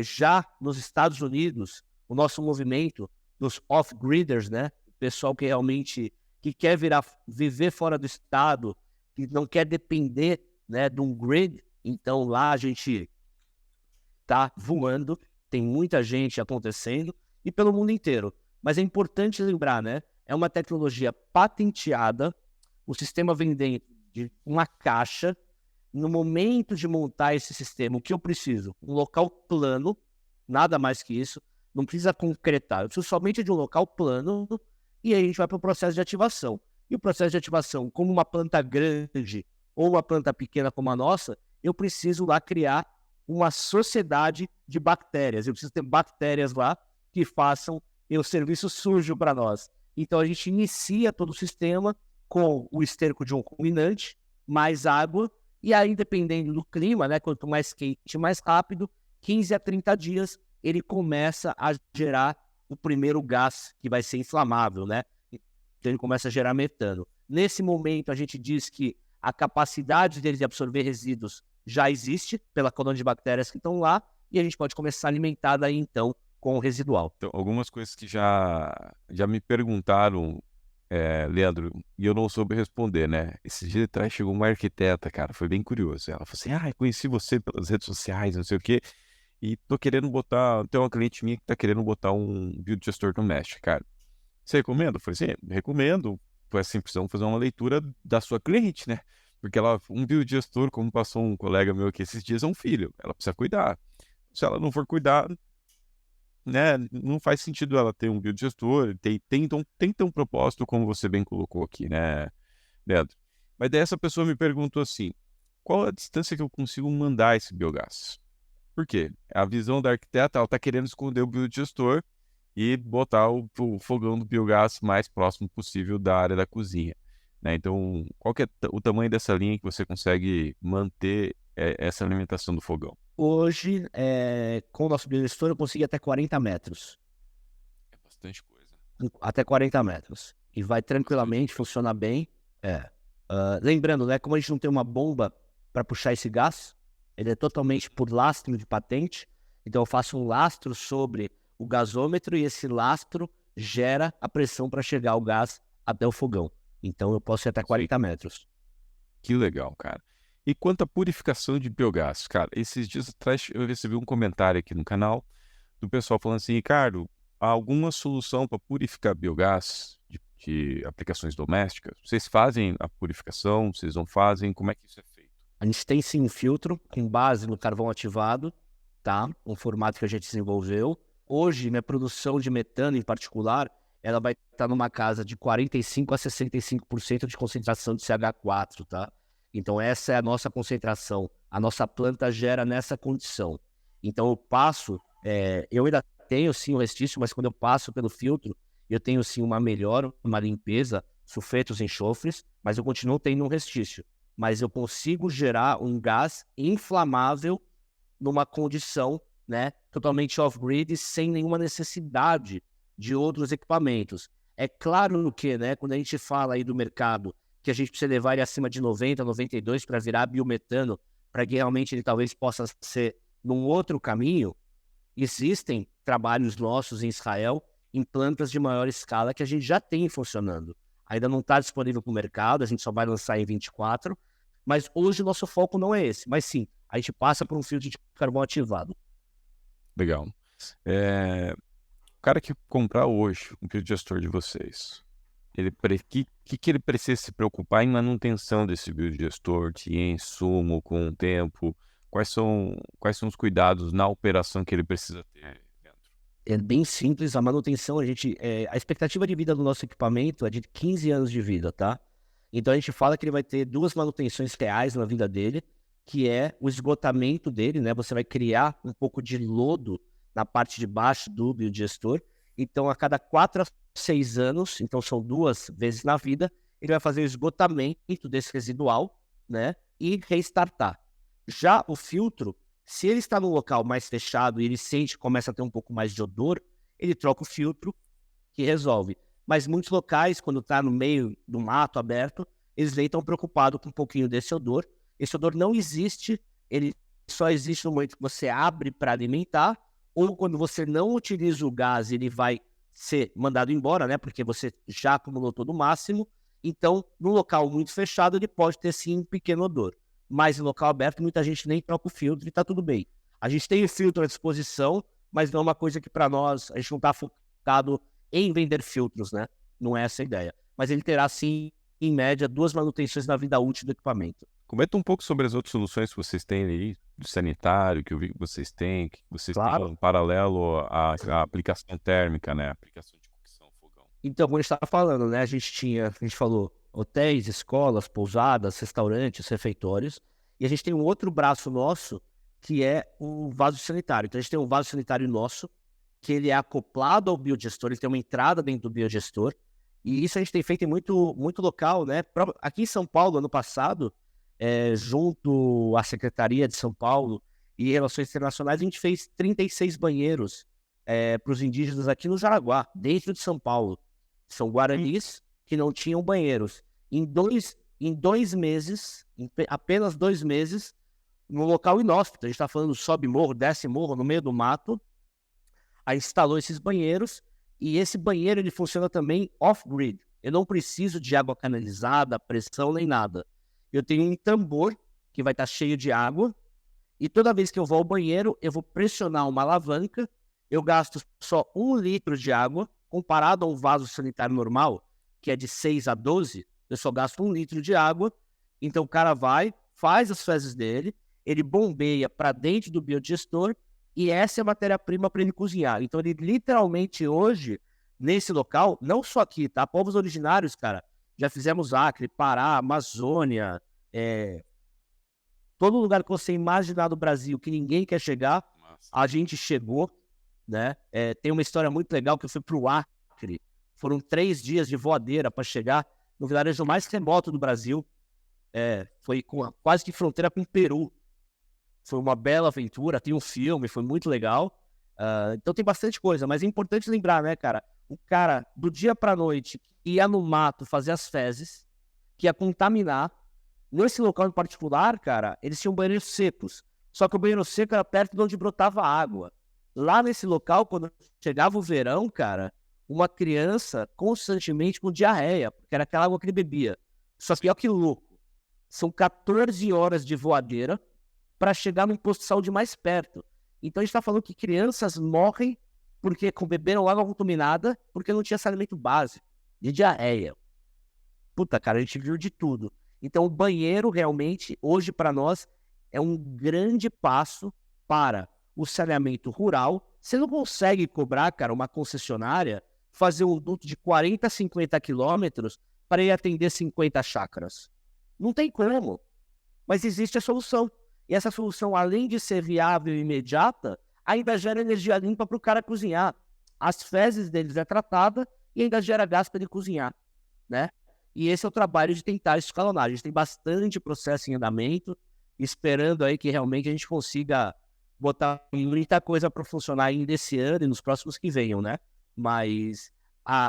Já nos Estados Unidos, o nosso movimento dos off-gridders, né, o pessoal que realmente que quer viver fora do estado, que não quer depender, né, de um grid. Então lá a gente está voando, tem muita gente acontecendo e pelo mundo inteiro. Mas é importante lembrar, né? É uma tecnologia patenteada, o sistema vem dentro de uma caixa. No momento de montar esse sistema, o que eu preciso? Um local plano, nada mais que isso, não precisa concretar, eu preciso somente de um local plano e aí a gente vai para o processo de ativação. E o processo de ativação, como uma planta grande ou uma planta pequena como a nossa, eu preciso lá criar uma sociedade de bactérias. Eu preciso ter bactérias lá que façam o serviço sujo para nós. Então a gente inicia todo o sistema com o esterco de um ruminante, mais água, e aí dependendo do clima, né, quanto mais quente, mais rápido, 15 a 30 dias, ele começa a gerar o primeiro gás que vai ser inflamável, né? Então ele começa a gerar metano. Nesse momento a gente diz que a capacidade dele de absorver resíduos já existe pela colônia de bactérias que estão lá, e a gente pode começar a alimentar daí então com o residual. Então, algumas coisas que já me perguntaram, Leandro, e eu não soube responder, né? Esse dia atrás chegou uma arquiteta, cara, foi bem curioso. Ela falou assim, conheci você pelas redes sociais, não sei o quê, e tô querendo botar, tem uma cliente minha que tá querendo botar um biodigestor doméstico, cara. Você recomenda? Eu falei assim, recomendo, foi assim, precisamos fazer uma leitura da sua cliente, né? Porque um biodigestor, como passou um colega meu aqui esses dias, é um filho, ela precisa cuidar. Se ela não for cuidar, né, não faz sentido ela ter um biodigestor, então tem que ter um propósito, como você bem colocou aqui, né, Leandro? Mas daí essa pessoa me perguntou assim, qual a distância que eu consigo mandar esse biogás? Por quê? A visão da arquiteta, ela está querendo esconder o biodigestor e botar o fogão do biogás mais próximo possível da área da cozinha, né? Então, qual que é o tamanho dessa linha que você consegue manter essa alimentação do fogão? Hoje, com o nosso biodigestor, eu consigo até 40 metros. É bastante coisa. Até 40 metros. E vai tranquilamente, funciona bem. Lembrando, né, como a gente não tem uma bomba para puxar esse gás, ele é totalmente por lastro de patente. Então eu faço um lastro sobre o gasômetro e esse lastro gera a pressão para chegar o gás até o fogão. Então eu posso ir até 40 metros. Que legal, cara. E quanto à purificação de biogás, cara, esses dias atrás eu recebi um comentário aqui no canal do pessoal falando assim, Ricardo, há alguma solução para purificar biogás de aplicações domésticas? Vocês fazem a purificação? Vocês não fazem? Como é que isso é feito? A gente tem sim um filtro com base no carvão ativado, tá? Um formato que a gente desenvolveu. hoje, minha produção de metano em particular, ela vai estar numa casa de 45% a 65% de concentração de CH4, tá? Então essa é a nossa concentração. A nossa planta gera nessa condição. Então eu passo, eu ainda tenho sim o restício, mas quando eu passo pelo filtro, eu tenho sim uma melhora, uma limpeza, sulfetos, enxofres, mas eu continuo tendo um restício. Mas eu consigo gerar um gás inflamável numa condição, né, totalmente off-grid, sem nenhuma necessidade de outros equipamentos. É claro que, né, quando a gente fala aí do mercado, que a gente precisa levar ele acima de 90, 92 para virar biometano, para que realmente ele talvez possa ser num outro caminho, existem trabalhos nossos em Israel em plantas de maior escala que a gente já tem funcionando. Ainda não está disponível para o mercado, a gente só vai lançar em 24, mas hoje o nosso foco não é esse. Mas sim, a gente passa por um filtro de carvão ativado. Legal. O cara que comprar hoje um biodigestor de vocês, que ele precisa se preocupar em manutenção desse biodigestor, de insumo com o tempo? Quais são os cuidados na operação que ele precisa ter dentro? É bem simples, a manutenção, a expectativa de vida do nosso equipamento é de 15 anos de vida, tá? Então a gente fala que ele vai ter 2 manutenções reais na vida dele, que é o esgotamento dele, né? Você vai criar um pouco de lodo na parte de baixo do biodigestor. Então a cada 4 a 6 anos, então são 2 vezes na vida, ele vai fazer o esgotamento desse residual, né? E restartar. Já o filtro, se ele está num local mais fechado e ele sente que começa a ter um pouco mais de odor, ele troca o filtro que resolve. Mas muitos locais, quando está no meio do mato aberto, eles nem estão preocupados com um pouquinho desse odor. Esse odor não existe, ele só existe no momento que você abre para alimentar, ou quando você não utiliza o gás, ele vai ser mandado embora, né? Porque você já acumulou todo o máximo. Então, no local muito fechado, ele pode ter sim um pequeno odor. Mas em local aberto, muita gente nem troca o filtro e está tudo bem. A gente tem o filtro à disposição, mas não é uma coisa que para nós, a gente não está focado em vender filtros, né? Não é essa a ideia. Mas ele terá, sim, em média, 2 manutenções na vida útil do equipamento. Comenta um pouco sobre as outras soluções que vocês têm aí, do sanitário, que eu vi que vocês têm, Claro. em paralelo à aplicação térmica, né? A aplicação de cocção, fogão. Então, como a gente estava falando, né? A gente falou hotéis, escolas, pousadas, restaurantes, refeitórios. E a gente tem um outro braço nosso, que é o vaso sanitário. Então, a gente tem um vaso sanitário nosso, que ele é acoplado ao biodigestor, ele tem uma entrada dentro do biodigestor. E isso a gente tem feito em muito, muito local, né? Aqui em São Paulo, ano passado, junto à Secretaria de São Paulo e Relações Internacionais, a gente fez 36 banheiros para os indígenas aqui no Jaraguá, dentro de São Paulo. São guaranis que não tinham banheiros. Em dois meses, apenas 2 meses, no local inóspito, a gente está falando sobe morro, desce morro, no meio do mato, a instalou esses banheiros, e esse banheiro ele funciona também off-grid. Eu não preciso de água canalizada, pressão, nem nada. Eu tenho um tambor que vai estar cheio de água, e toda vez que eu vou ao banheiro, eu vou pressionar uma alavanca, eu gasto só 1 litro de água, comparado a um vaso sanitário normal, que é de 6 a 12, eu só gasto 1 litro de água. Então o cara vai, faz as fezes dele, ele bombeia para dentro do biodigestor, e essa é a matéria-prima para ele cozinhar. Então ele literalmente hoje, nesse local, não só aqui, tá? Povos originários, cara, já fizemos Acre, Pará, Amazônia, todo lugar que você imaginar do Brasil que ninguém quer chegar, a gente chegou, né? Tem uma história muito legal que eu fui pro Acre. Foram 3 dias de voadeira para chegar no vilarejo mais remoto do Brasil. Foi quase que fronteira com o Peru. Foi uma bela aventura, tem um filme, foi muito legal. Então tem bastante coisa, mas é importante lembrar, né, cara? O cara, do dia pra noite, ia no mato fazer as fezes, que ia contaminar. Nesse local em particular, cara, eles tinham banheiros secos. Só que o banheiro seco era perto de onde brotava água. Lá nesse local, quando chegava o verão, cara, uma criança constantemente com diarreia, porque era aquela água que ele bebia. Só que olha que louco. São 14 horas de voadeira para chegar no posto de saúde mais perto. Então a gente está falando que crianças morrem porque beberam água contaminada porque não tinha saneamento básico, de diarreia. Puta, cara, a gente viu de tudo. Então o banheiro realmente, hoje para nós, é um grande passo para o saneamento rural Você não consegue cobrar, cara, uma concessionária fazer um duto de 40, 50 quilômetros para ir atender 50 chácaras. Não tem como. Mas existe a solução. E essa solução, além de ser viável e imediata, ainda gera energia limpa para o cara cozinhar. As fezes deles é tratada e ainda gera gás para ele cozinhar, né? E esse é o trabalho de tentar escalonar. A gente tem bastante processo em andamento, esperando aí que realmente a gente consiga botar muita coisa para funcionar ainda esse ano e nos próximos que venham, né? Mas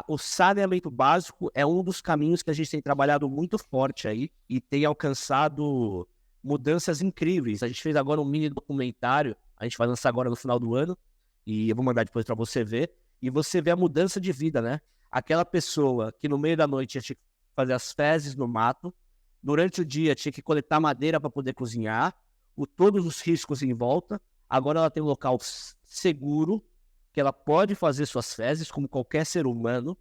o saneamento básico é um dos caminhos que a gente tem trabalhado muito forte aí e tem alcançado mudanças incríveis. A gente fez agora um mini documentário, a gente vai lançar agora no final do ano, e eu vou mandar depois para você ver, e você vê a mudança de vida, né? Aquela pessoa que no meio da noite tinha que fazer as fezes no mato, durante o dia tinha que coletar madeira para poder cozinhar, todos os riscos em volta, agora ela tem um local seguro, que ela pode fazer suas fezes, como qualquer ser humano,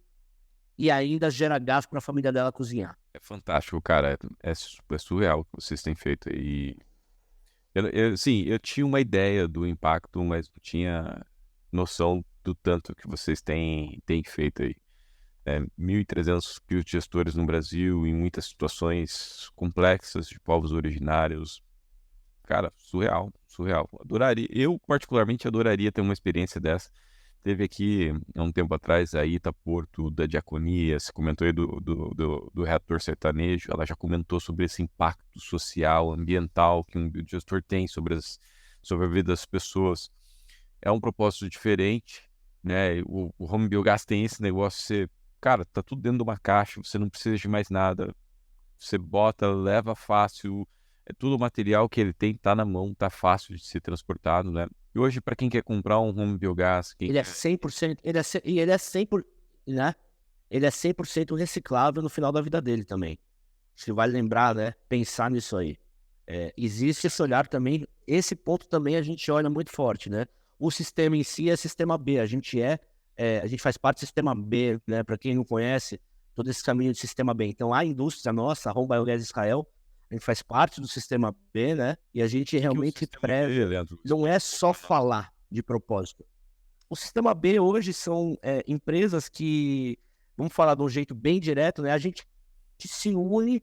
e ainda gera gás para a família dela cozinhar. É fantástico, cara. É surreal o que vocês têm feito aí. Sim, eu tinha uma ideia do impacto, mas não tinha noção do tanto que vocês têm feito aí. 1.300 biogestores no Brasil, em muitas situações complexas de povos originários. Cara, surreal, surreal. Eu particularmente adoraria ter uma experiência dessa. Teve aqui, há um tempo atrás, a Ita Porto, da Diaconia, se comentou aí do reator sertanejo, ela já comentou sobre esse impacto social, ambiental que um biodigestor tem sobre a vida das pessoas. É um propósito diferente, né? O home biogás tem esse negócio, cara, tá tudo dentro de uma caixa, você não precisa de mais nada, você bota, leva fácil, é tudo o material que ele tem, tá na mão, tá fácil de ser transportado, né? E hoje, para quem quer comprar um home biogás... Ele é 100%, ele é 100%, né? Ele é 100% reciclável no final da vida dele também. Você vai lembrar, né? Pensar nisso aí. Existe esse olhar também, esse ponto também a gente olha muito forte, né? O sistema em si é sistema B, a gente faz parte do sistema B, né? Para quem não conhece, todo esse caminho de sistema B. Então, a indústria nossa, a Home Biogás Israel, a gente faz parte do sistema B, né? E a gente realmente preza. Não é só falar de propósito. O sistema B hoje são empresas que, vamos falar de um jeito bem direto, né? A gente se une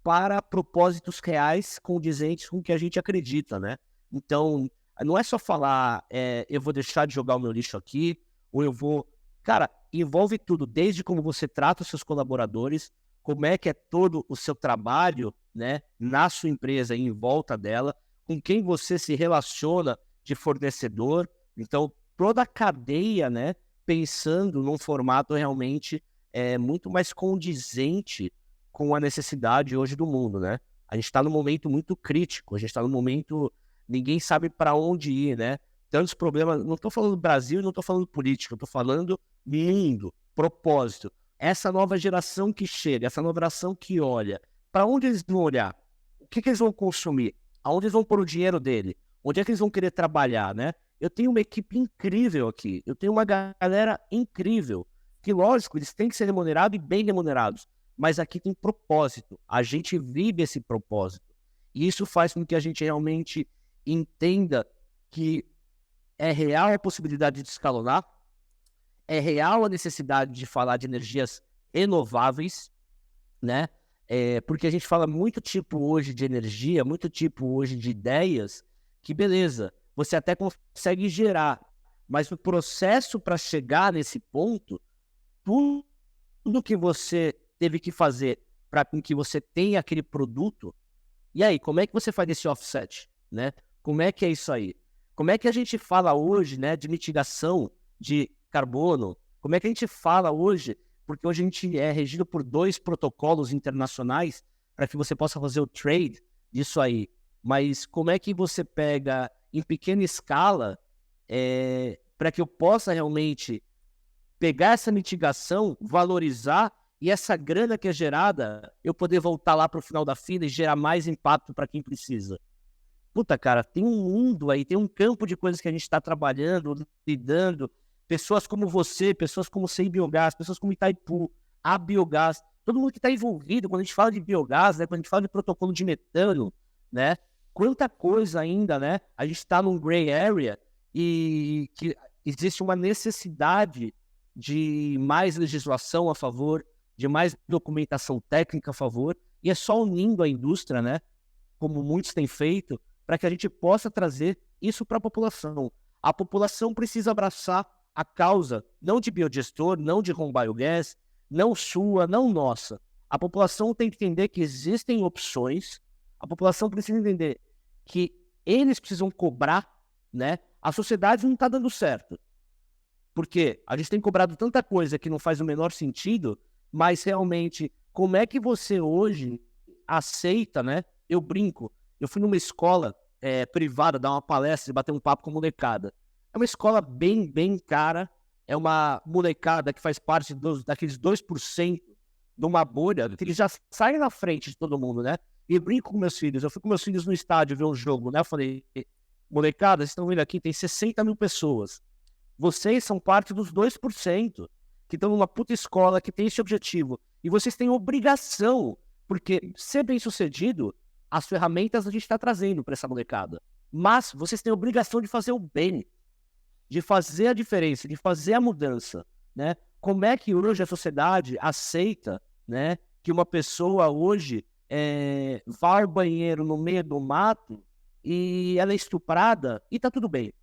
para propósitos reais condizentes com o que a gente acredita, né? Então, não é só falar, eu vou deixar de jogar o meu lixo aqui, ou eu vou... Cara, envolve tudo, desde como você trata os seus colaboradores, como é que é todo o seu trabalho, né, na sua empresa e em volta dela, com quem você se relaciona de fornecedor. Então, toda a cadeia, né, pensando num formato realmente muito mais condizente com a necessidade hoje do mundo, né? A gente está num momento muito crítico, a gente está num momento, ninguém sabe para onde ir, né? Tantos problemas, não estou falando do Brasil, não estou falando política, estou falando mundo, propósito. Essa nova geração que chega, essa nova geração que olha, para onde eles vão olhar? O que eles vão consumir? Aonde eles vão pôr o dinheiro dele? Onde é que eles vão querer trabalhar, né? Eu tenho uma equipe incrível aqui, eu tenho uma galera incrível, que lógico, eles têm que ser remunerados e bem remunerados, mas aqui tem propósito, a gente vive esse propósito, e isso faz com que a gente realmente entenda que é real a possibilidade de escalonar, é real a necessidade de falar de energias renováveis, né? Porque a gente fala muito tipo hoje de energia, muito tipo hoje de ideias, que beleza, você até consegue gerar, mas o processo para chegar nesse ponto, tudo que você teve que fazer para que você tenha aquele produto, e aí, como é que você faz esse offset, né? Como é que é isso aí? Como é que a gente fala hoje, né, de mitigação de carbono? Como é que a gente fala hoje? Porque hoje a gente é regido por 2 protocolos internacionais para que você possa fazer o trade disso aí. Mas como é que você pega em pequena escala para que eu possa realmente pegar essa mitigação, valorizar e essa grana que é gerada, eu poder voltar lá para o final da fila e gerar mais impacto para quem precisa? Puta, cara, tem um mundo aí, tem um campo de coisas que a gente está trabalhando, lidando. Pessoas como você, pessoas como Sem Biogás, pessoas como Itaipu, a Biogás, todo mundo que está envolvido, quando a gente fala de biogás, né, quando a gente fala de protocolo de metano, né, quanta coisa ainda, né, a gente está num gray area e existe uma necessidade de mais legislação a favor, de mais documentação técnica a favor, e é só unindo a indústria, né, como muitos têm feito, para que a gente possa trazer isso para a população. A população precisa abraçar a causa, não de biodigestor, não de home biogas, não sua, não nossa. A população tem que entender que existem opções, a população precisa entender que eles precisam cobrar, né? A sociedade não está dando certo. Porque a gente tem cobrado tanta coisa que não faz o menor sentido, mas realmente, como é que você hoje aceita, né? Eu brinco, eu fui numa escola privada, dar uma palestra e bater um papo com molecada. É uma escola bem cara, é uma molecada que faz parte daqueles 2% de uma bolha, que eles já saem na frente de todo mundo, né? E eu brinco com meus filhos, eu fui com meus filhos no estádio ver um jogo, né? Eu falei, molecada, vocês estão vendo aqui, tem 60 mil pessoas. Vocês são parte dos 2% que estão numa puta escola que tem esse objetivo. E vocês têm obrigação, porque ser bem-sucedido, as ferramentas a gente está trazendo para essa molecada. Mas vocês têm obrigação de fazer o bem, de fazer a diferença, de fazer a mudança, né? Como é que hoje a sociedade aceita, né, que uma pessoa hoje vá ao banheiro no meio do mato e ela é estuprada e tá tudo bem?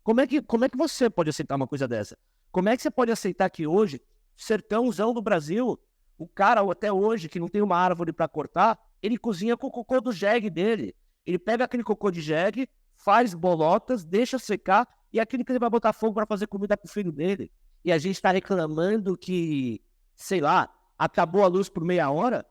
Como é que você pode aceitar uma coisa dessa? Como é que você pode aceitar que hoje, sertãozão do Brasil, o cara até hoje que não tem uma árvore para cortar, ele cozinha com o cocô do jegue dele. Ele pega aquele cocô de jegue, faz bolotas, deixa secar e aquele que ele vai botar fogo para fazer comida pro filho dele. E a gente está reclamando que, sei lá, acabou a luz por meia hora?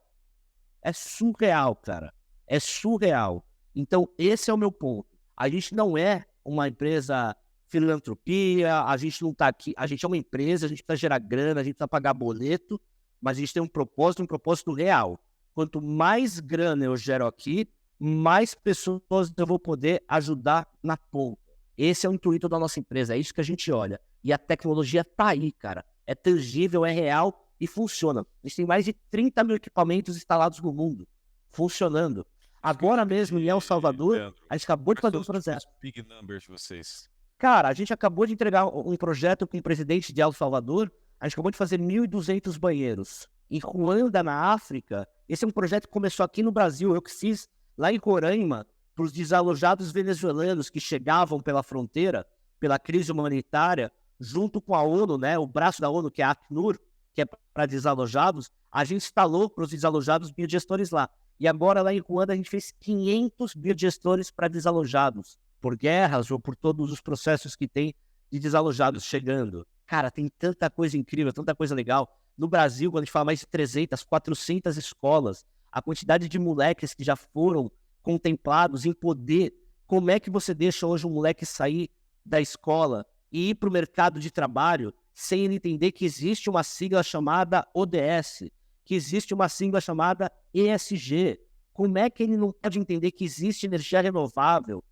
É surreal, cara. É surreal. Então, esse é o meu ponto. A gente não é uma empresa filantropia, a gente não tá aqui, a gente é uma empresa, a gente precisa gerar grana, a gente precisa pagar boleto, mas a gente tem um propósito real. Quanto mais grana eu gero aqui, mais pessoas eu vou poder ajudar na ponta. Esse é o intuito da nossa empresa, é isso que a gente olha. E a tecnologia tá aí, cara. É tangível, é real e funciona. A gente tem mais de 30 mil equipamentos instalados no mundo, funcionando. Agora mesmo, em El Salvador, a gente acabou de fazer um projeto. Big numbers vocês. Cara, a gente acabou de entregar um projeto com o presidente de El Salvador. A gente acabou de fazer 1.200 banheiros. Em Ruanda, na África, esse é um projeto que começou aqui no Brasil. Eu que fiz lá em Roraima, para os desalojados venezuelanos que chegavam pela fronteira, pela crise humanitária, junto com a ONU, né, o braço da ONU, que é a Acnur, que é para desalojados, a gente instalou para os desalojados biodigestores lá. E agora, lá em Ruanda, a gente fez 500 biodigestores para desalojados, por guerras ou por todos os processos que tem de desalojados chegando. Cara, tem tanta coisa incrível, tanta coisa legal. No Brasil, quando a gente fala mais de 300, 400 escolas, a quantidade de moleques que já foram contemplados em poder, como é que você deixa hoje um moleque sair da escola e ir para o mercado de trabalho sem ele entender que existe uma sigla chamada ODS, que existe uma sigla chamada ESG? Como é que ele não pode entender que existe energia renovável?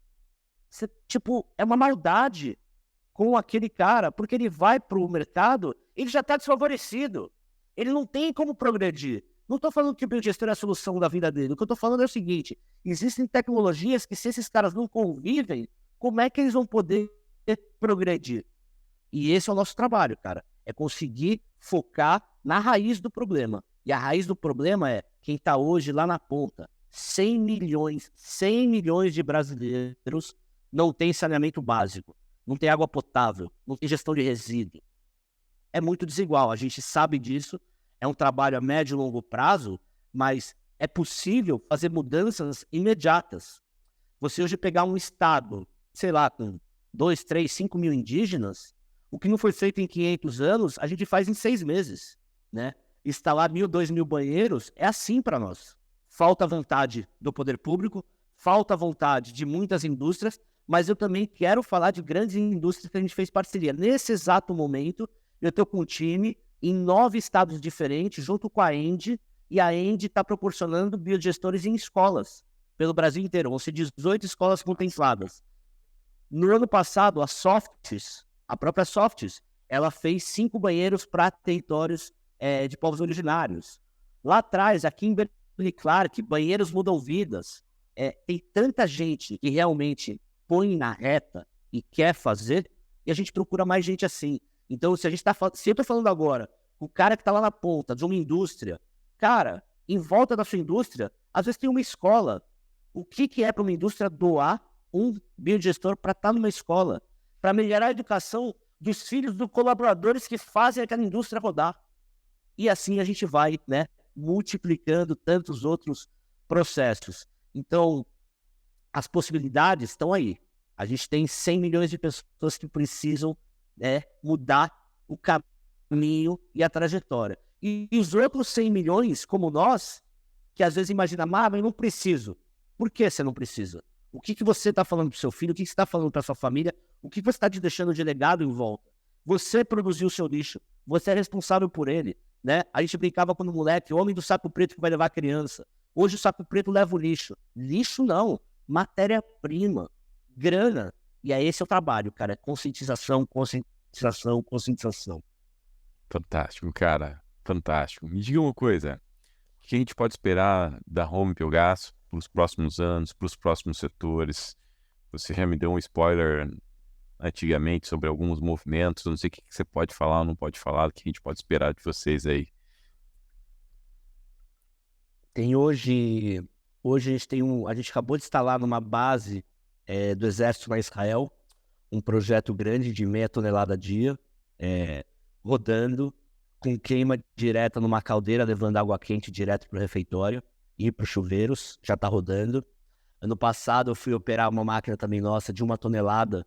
É uma maldade com aquele cara, porque ele vai para o mercado, ele já está desfavorecido. Ele não tem como progredir. Não estou falando que o biogestor é a solução da vida dele. O que eu estou falando é o seguinte: existem tecnologias que, se esses caras não convivem, como é que eles vão poder progredir? E esse é o nosso trabalho, cara. É conseguir focar na raiz do problema. E a raiz do problema é quem está hoje lá na ponta. 100 milhões de brasileiros não têm saneamento básico, não tem água potável, não tem gestão de resíduo. É muito desigual, a gente sabe disso. É um trabalho a médio e longo prazo, mas é possível fazer mudanças imediatas. Você hoje pegar um estado, sei lá, com 2, 3, 5 mil indígenas, o que não foi feito em 500 anos, a gente faz em 6 meses, né? Instalar 1.000, 2.000 banheiros é assim para nós. Falta vontade do poder público, falta vontade de muitas indústrias, mas eu também quero falar de grandes indústrias que a gente fez parceria. Nesse exato momento, eu estou com um time em 9 estados diferentes, junto com a ENDE, e a ENDE está proporcionando biodigestores em escolas, pelo Brasil inteiro. Vão ser 18 escolas contempladas. No ano passado, a própria Softs, ela fez 5 banheiros para territórios de povos originários. Lá atrás, aqui em Kimberly Clark, banheiros mudam vidas. Tem tanta gente que realmente põe na reta e quer fazer, e a gente procura mais gente assim. Então, se eu tô falando agora, o cara que tá lá na ponta de uma indústria, cara, em volta da sua indústria, às vezes tem uma escola. O que é para uma indústria doar um biodigestor para estar numa escola? Para melhorar a educação dos filhos dos colaboradores que fazem aquela indústria rodar. E assim a gente vai, né, multiplicando tantos outros processos. Então, as possibilidades estão aí. A gente tem 100 milhões de pessoas que precisam, né, mudar o caminho e a trajetória. E os outros 100 milhões, como nós, que às vezes imagina, mas eu não preciso. Por que você não precisa? O que você está falando para o seu filho? O que você está falando para sua família? O que você está te deixando de legado em volta? Você produziu o seu lixo. Você é responsável por ele, né? A gente brincava quando moleque, o homem do saco preto que vai levar a criança. Hoje o saco preto leva o lixo. Lixo não. Matéria-prima. Grana. E é esse o trabalho, cara. Conscientização, conscientização, conscientização. Fantástico, cara. Fantástico. Me diga uma coisa. O que a gente pode esperar da Home Biogás para os próximos anos, para os próximos setores? Você já me deu um spoiler antigamente sobre alguns movimentos. Eu não sei o que você pode falar ou não pode falar, o que a gente pode esperar de vocês aí. Tem hoje a gente acabou de instalar numa base do Exército na Israel, um projeto grande de 0,5 tonelada dia, rodando, com queima direta numa caldeira, levando água quente direto para o refeitório e para os chuveiros, já está rodando. Ano passado eu fui operar uma máquina também nossa de 1 tonelada,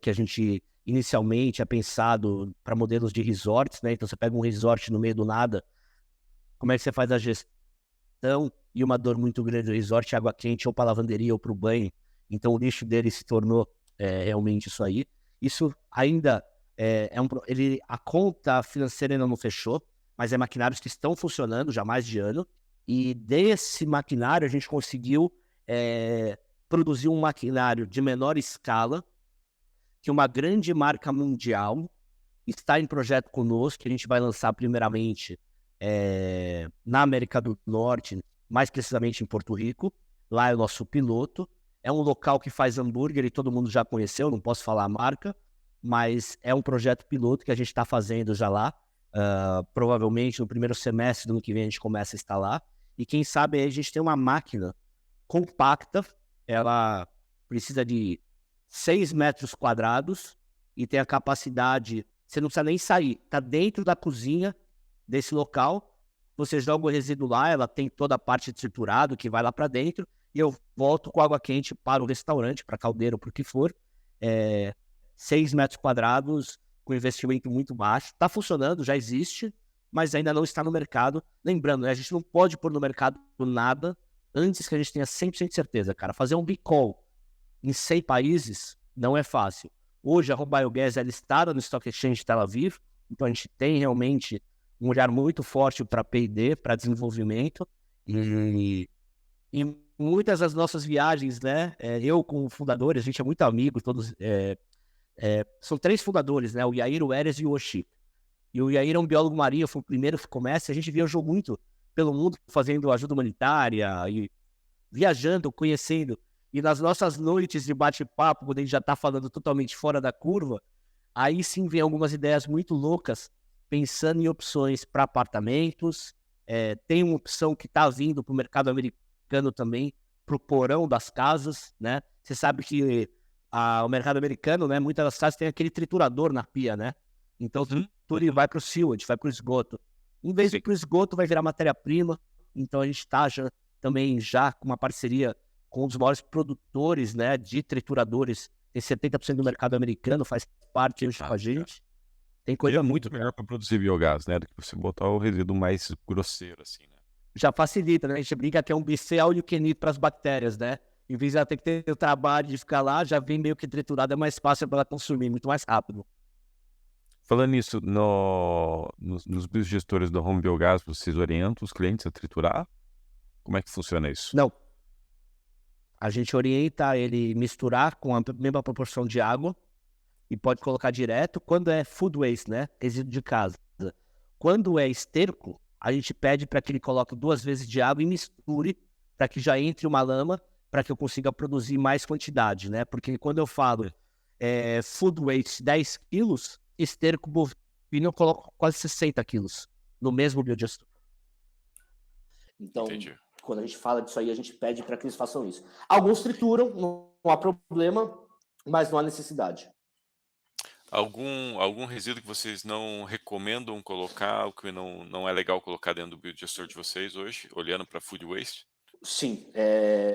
que a gente inicialmente é pensado para modelos de resorts, né? Então você pega um resort no meio do nada, como é que você faz a gestão e uma dor muito grande do resort, água quente ou para lavanderia ou para o banho. Então o lixo dele se tornou realmente isso aí. Isso ainda a conta financeira ainda não fechou, mas é maquinários que estão funcionando já há mais de ano. E desse maquinário a gente conseguiu produzir um maquinário de menor escala, que uma grande marca mundial está em projeto conosco, que a gente vai lançar primeiramente na América do Norte, mais precisamente em Porto Rico. Lá é o nosso piloto. É um local que faz hambúrguer e todo mundo já conheceu, não posso falar a marca, mas é um projeto piloto que a gente está fazendo já lá. Provavelmente no primeiro semestre do ano que vem a gente começa a instalar. E quem sabe aí a gente tem uma máquina compacta, ela precisa de 6 metros quadrados e tem a capacidade, você não precisa nem sair, está dentro da cozinha desse local, você joga o resíduo lá, ela tem toda a parte triturada que vai lá para dentro, e eu volto com água quente para o restaurante, para a caldeira ou para o que for. 6 metros quadrados com investimento muito baixo, está funcionando, já existe, mas ainda não está no mercado. Lembrando, né, a gente não pode pôr no mercado nada antes que a gente tenha 100% de certeza, cara. Fazer um recall em 100 países não é fácil. Hoje a Home Biogas é listada no Stock Exchange de Tel Aviv, então a gente tem realmente um olhar muito forte para P&D, para desenvolvimento, e muitas das nossas viagens, né, eu com fundadores, a gente é muito amigo, todos, são 3 fundadores, né, o Yair, o Erez e o Oship. E o Yair é um biólogo marinho, foi o primeiro que começa, a gente viajou muito pelo mundo fazendo ajuda humanitária e viajando, conhecendo. E nas nossas noites de bate-papo, quando a gente já está falando totalmente fora da curva, aí sim vem algumas ideias muito loucas, pensando em opções para apartamentos. Tem uma opção que está vindo para o mercado americano também, para o porão das casas, né? Você sabe que o mercado americano, né, muitas das casas tem aquele triturador na pia, né? Então tudo vai para o sewage, vai para o esgoto. Em vez de ir para o esgoto, vai virar matéria-prima. Então a gente está também com uma parceria com um dos maiores produtores, né, de trituradores. Tem 70% do mercado americano, faz parte hoje com a gente. Tem coisa é muito melhor para produzir biogás, né, do que você botar o resíduo mais grosseiro, assim, né? Já facilita, né? A gente brinca que é um BC all you can eat para as bactérias, né? Em vez de ela ter que ter o trabalho de ficar lá, já vem meio que triturado, é mais fácil para ela consumir, muito mais rápido. Falando nisso, nos biogestores da Home Biogás, vocês orientam os clientes a triturar? Como é que funciona isso? Não. A gente orienta ele misturar com a mesma proporção de água e pode colocar direto quando é food waste, né? Resíduo de casa. Quando é esterco, a gente pede para que ele coloque 2 vezes de água e misture para que já entre uma lama, para que eu consiga produzir mais quantidade, né? Porque quando eu falo food waste 10 quilos, esterco bovino eu coloco quase 60 quilos no mesmo biodigestor. Então, Entendi. quando a gente fala disso aí, a gente pede para que eles façam isso. Alguns trituram, não há problema, mas não há necessidade. Algum resíduo que vocês não recomendam colocar, o que não é legal colocar dentro do biodigestor de vocês hoje, olhando para food waste? Sim,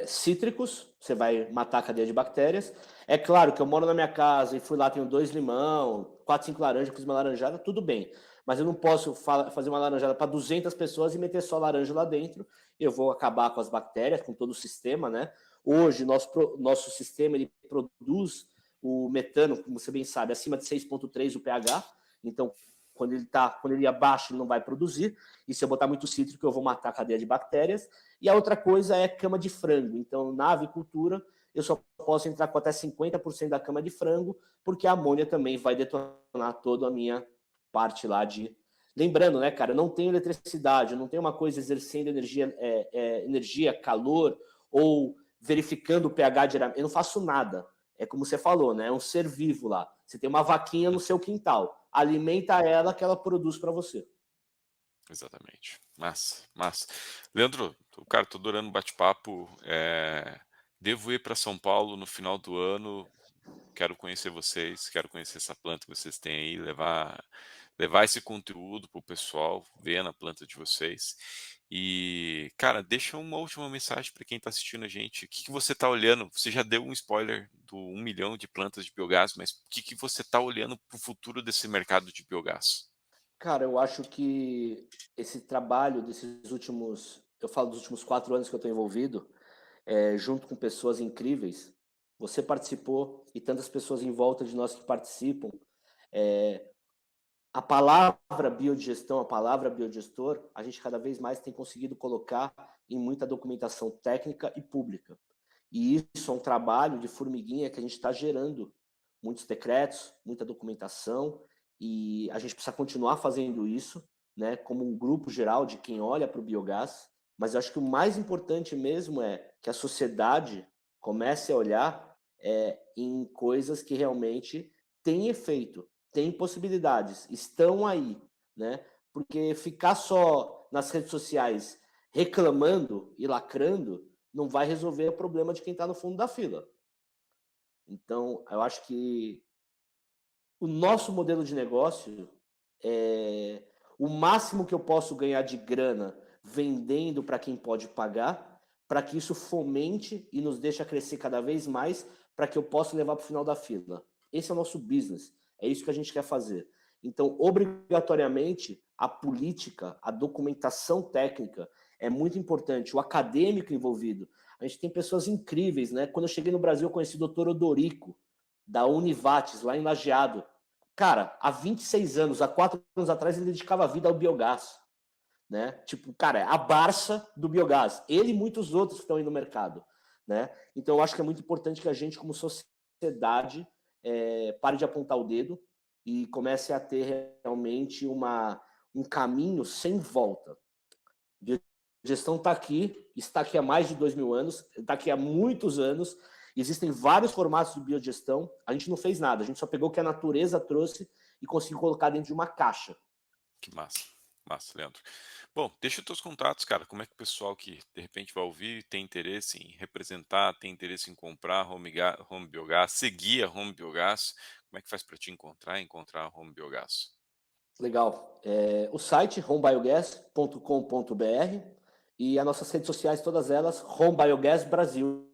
cítricos, você vai matar a cadeia de bactérias. É claro que eu moro na minha casa e fui lá, tenho 2 limão, 4, 5 laranjas, fiz uma laranjada, tudo bem. Mas eu não posso fazer uma laranjada para 200 pessoas e meter só laranja lá dentro. Eu vou acabar com as bactérias, com todo o sistema, né? Hoje, nosso sistema ele produz o metano, como você bem sabe, acima de 6,3 o pH. Então, quando ele abaixo, ele não vai produzir. E se eu botar muito cítrico, eu vou matar a cadeia de bactérias. E a outra coisa é cama de frango. Então, na avicultura, eu só posso entrar com até 50% da cama de frango, porque a amônia também vai detonar toda a minha parte lá de... Lembrando, né, cara, eu não tenho eletricidade, eu não tenho uma coisa exercendo energia, calor, ou verificando o pH diariamente. Eu não faço nada. É como você falou, né? É um ser vivo lá. Você tem uma vaquinha no seu quintal. Alimenta ela que ela produz para você. Exatamente. Massa. Leandro, cara, tô adorando o bate-papo. Devo ir para São Paulo no final do ano. Quero conhecer vocês, quero conhecer essa planta que vocês têm aí, levar esse conteúdo pro pessoal, ver na planta de vocês. E, cara, deixa uma última mensagem para quem está assistindo a gente. O que que você está olhando? Você já deu um spoiler do 1 milhão de plantas de biogás, mas o que que você está olhando para o futuro desse mercado de biogás? Cara, eu acho que esse trabalho eu falo dos últimos 4 anos que eu estou envolvido, junto com pessoas incríveis. Você participou e tantas pessoas em volta de nós que participam. É, a palavra biodigestão, a palavra biodigestor, a gente cada vez mais tem conseguido colocar em muita documentação técnica e pública. E isso é um trabalho de formiguinha que a gente está gerando muitos decretos, muita documentação, e a gente precisa continuar fazendo isso, né, como um grupo geral de quem olha para o biogás. Mas eu acho que o mais importante mesmo é que a sociedade comece a olhar em coisas que realmente têm efeito, têm possibilidades, estão aí, né? Porque ficar só nas redes sociais reclamando e lacrando não vai resolver o problema de quem está no fundo da fila. Então, eu acho que o nosso modelo de negócio é o máximo que eu posso ganhar de grana vendendo para quem pode pagar, para que isso fomente e nos deixe crescer cada vez mais, para que eu possa levar para o final da fila. Esse é o nosso business, é isso que a gente quer fazer. Então, obrigatoriamente, a política, a documentação técnica é muito importante, o acadêmico envolvido. A gente tem pessoas incríveis, né? Quando eu cheguei no Brasil, eu conheci o Dr. Odorico, da Univates, lá em Lajeado. Cara, há 26 anos, há 4 anos atrás, ele dedicava a vida ao biogás. Né? Tipo, cara, é a Barça do biogás. Ele e muitos outros que estão aí no mercado. Né? Então, eu acho que é muito importante que a gente, como sociedade, pare de apontar o dedo e comece a ter realmente um caminho sem volta. A gestão está aqui há mais de 2.000 anos, está aqui há muitos anos. Existem vários formatos de biogestão. A gente não fez nada, a gente só pegou o que a natureza trouxe e conseguiu colocar dentro de uma caixa. Que massa, Leandro. Bom, deixa os teus contatos, cara. Como é que o pessoal que de repente vai ouvir tem interesse em representar, tem interesse em comprar home biogás, seguir a home biogás? Como é que faz para te encontrar a home biogás? Legal. O site homebiogas.com.br e as nossas redes sociais, todas elas, Home Biogas Brasil.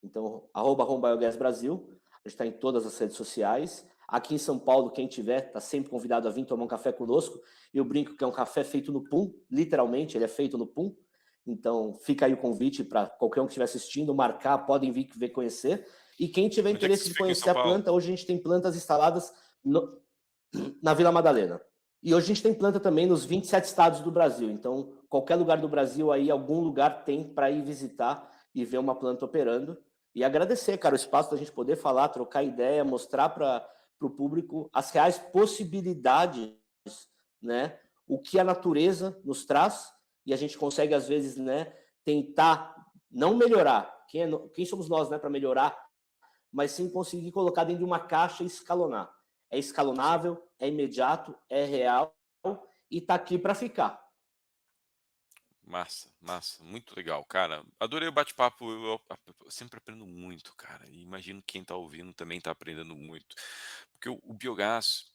Então, @Home Biogas Brasil. A gente está em todas as redes sociais. Aqui em São Paulo, quem tiver, está sempre convidado a vir tomar um café conosco. Eu brinco que é um café feito no pum, literalmente, ele é feito no pum. Então, fica aí o convite para qualquer um que estiver assistindo, marcar, podem vir ver conhecer. E quem tiver Onde é que interesse você de fica em conhecer São a Paulo? planta, hoje a gente tem plantas instaladas na Vila Madalena. E hoje a gente tem planta também nos 27 estados do Brasil. Então, qualquer lugar do Brasil aí, algum lugar tem para ir visitar e ver uma planta operando. E agradecer, cara, o espaço da gente poder falar, trocar ideia, mostrar para o público as reais possibilidades, né? O que a natureza nos traz e a gente consegue, às vezes, né, tentar não melhorar. Quem somos nós, né, para melhorar mas sim conseguir colocar dentro de uma caixa e escalonar. É escalonável, é imediato, é real e está aqui para ficar. Massa, massa, muito legal, cara. Adorei o bate-papo. Eu sempre aprendo muito, cara. E imagino que quem tá ouvindo também tá aprendendo muito. Porque o biogás,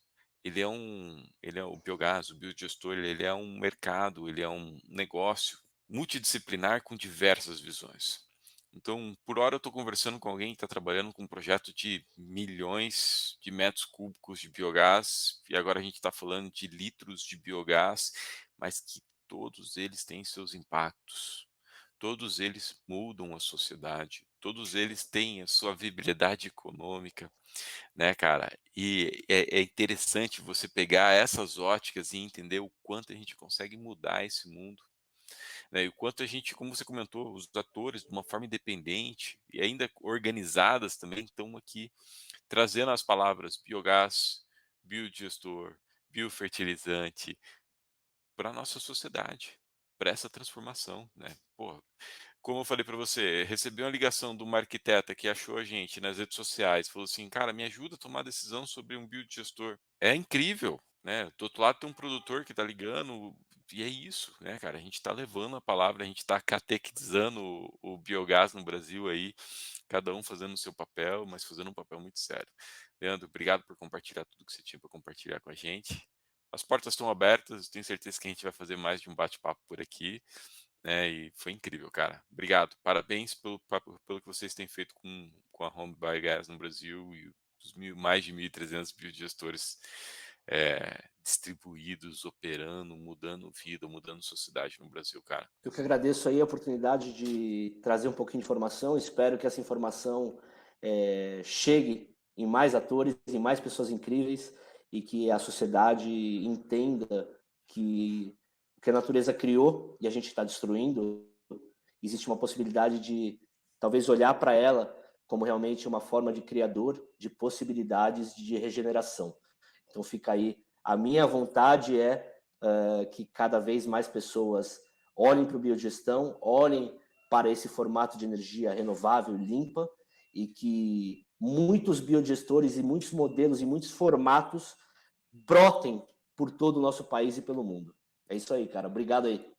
o biogás, o biodigestor, ele é um mercado, ele é um negócio multidisciplinar com diversas visões. Então, por hora eu estou conversando com alguém que está trabalhando com um projeto de milhões de metros cúbicos de biogás, e agora a gente está falando de litros de biogás, mas que todos eles têm seus impactos, todos eles mudam a sociedade, todos eles têm a sua viabilidade econômica, né, cara? E é interessante você pegar essas óticas e entender o quanto a gente consegue mudar esse mundo, né? E o quanto a gente, como você comentou, os atores de uma forma independente e ainda organizadas também estão aqui trazendo as palavras biogás, biodigestor, biofertilizante para a nossa sociedade, para essa transformação, né? Pô, como eu falei para você, recebi uma ligação de uma arquiteta que achou a gente nas redes sociais, falou assim: "Cara, me ajuda a tomar decisão sobre um biodigestor". É incrível, né? Do outro lado tem um produtor que tá ligando, e é isso, né, cara? A gente tá levando a palavra, a gente tá catequizando o biogás no Brasil aí, cada um fazendo o seu papel, mas fazendo um papel muito sério. Leandro, obrigado por compartilhar tudo que você tinha para compartilhar com a gente. As portas estão abertas, tenho certeza que a gente vai fazer mais de um bate-papo por aqui, né? E foi incrível, cara. Obrigado. Parabéns pelo que vocês têm feito com a Home Biogas no Brasil e os mais de 1.300 biogestores distribuídos, operando, mudando vida, mudando sociedade no Brasil, cara. Eu que agradeço aí a oportunidade de trazer um pouquinho de informação. Espero que essa informação chegue em mais atores, em mais pessoas incríveis e que a sociedade entenda que o que a natureza criou e a gente está destruindo, existe uma possibilidade de talvez olhar para ela como realmente uma forma de criador de possibilidades de regeneração. Então fica aí. A minha vontade é que cada vez mais pessoas olhem para o biogestão, olhem para esse formato de energia renovável, limpa, e que muitos biodigestores e muitos modelos e muitos formatos brotem por todo o nosso país e pelo mundo. É isso aí, cara. Obrigado aí.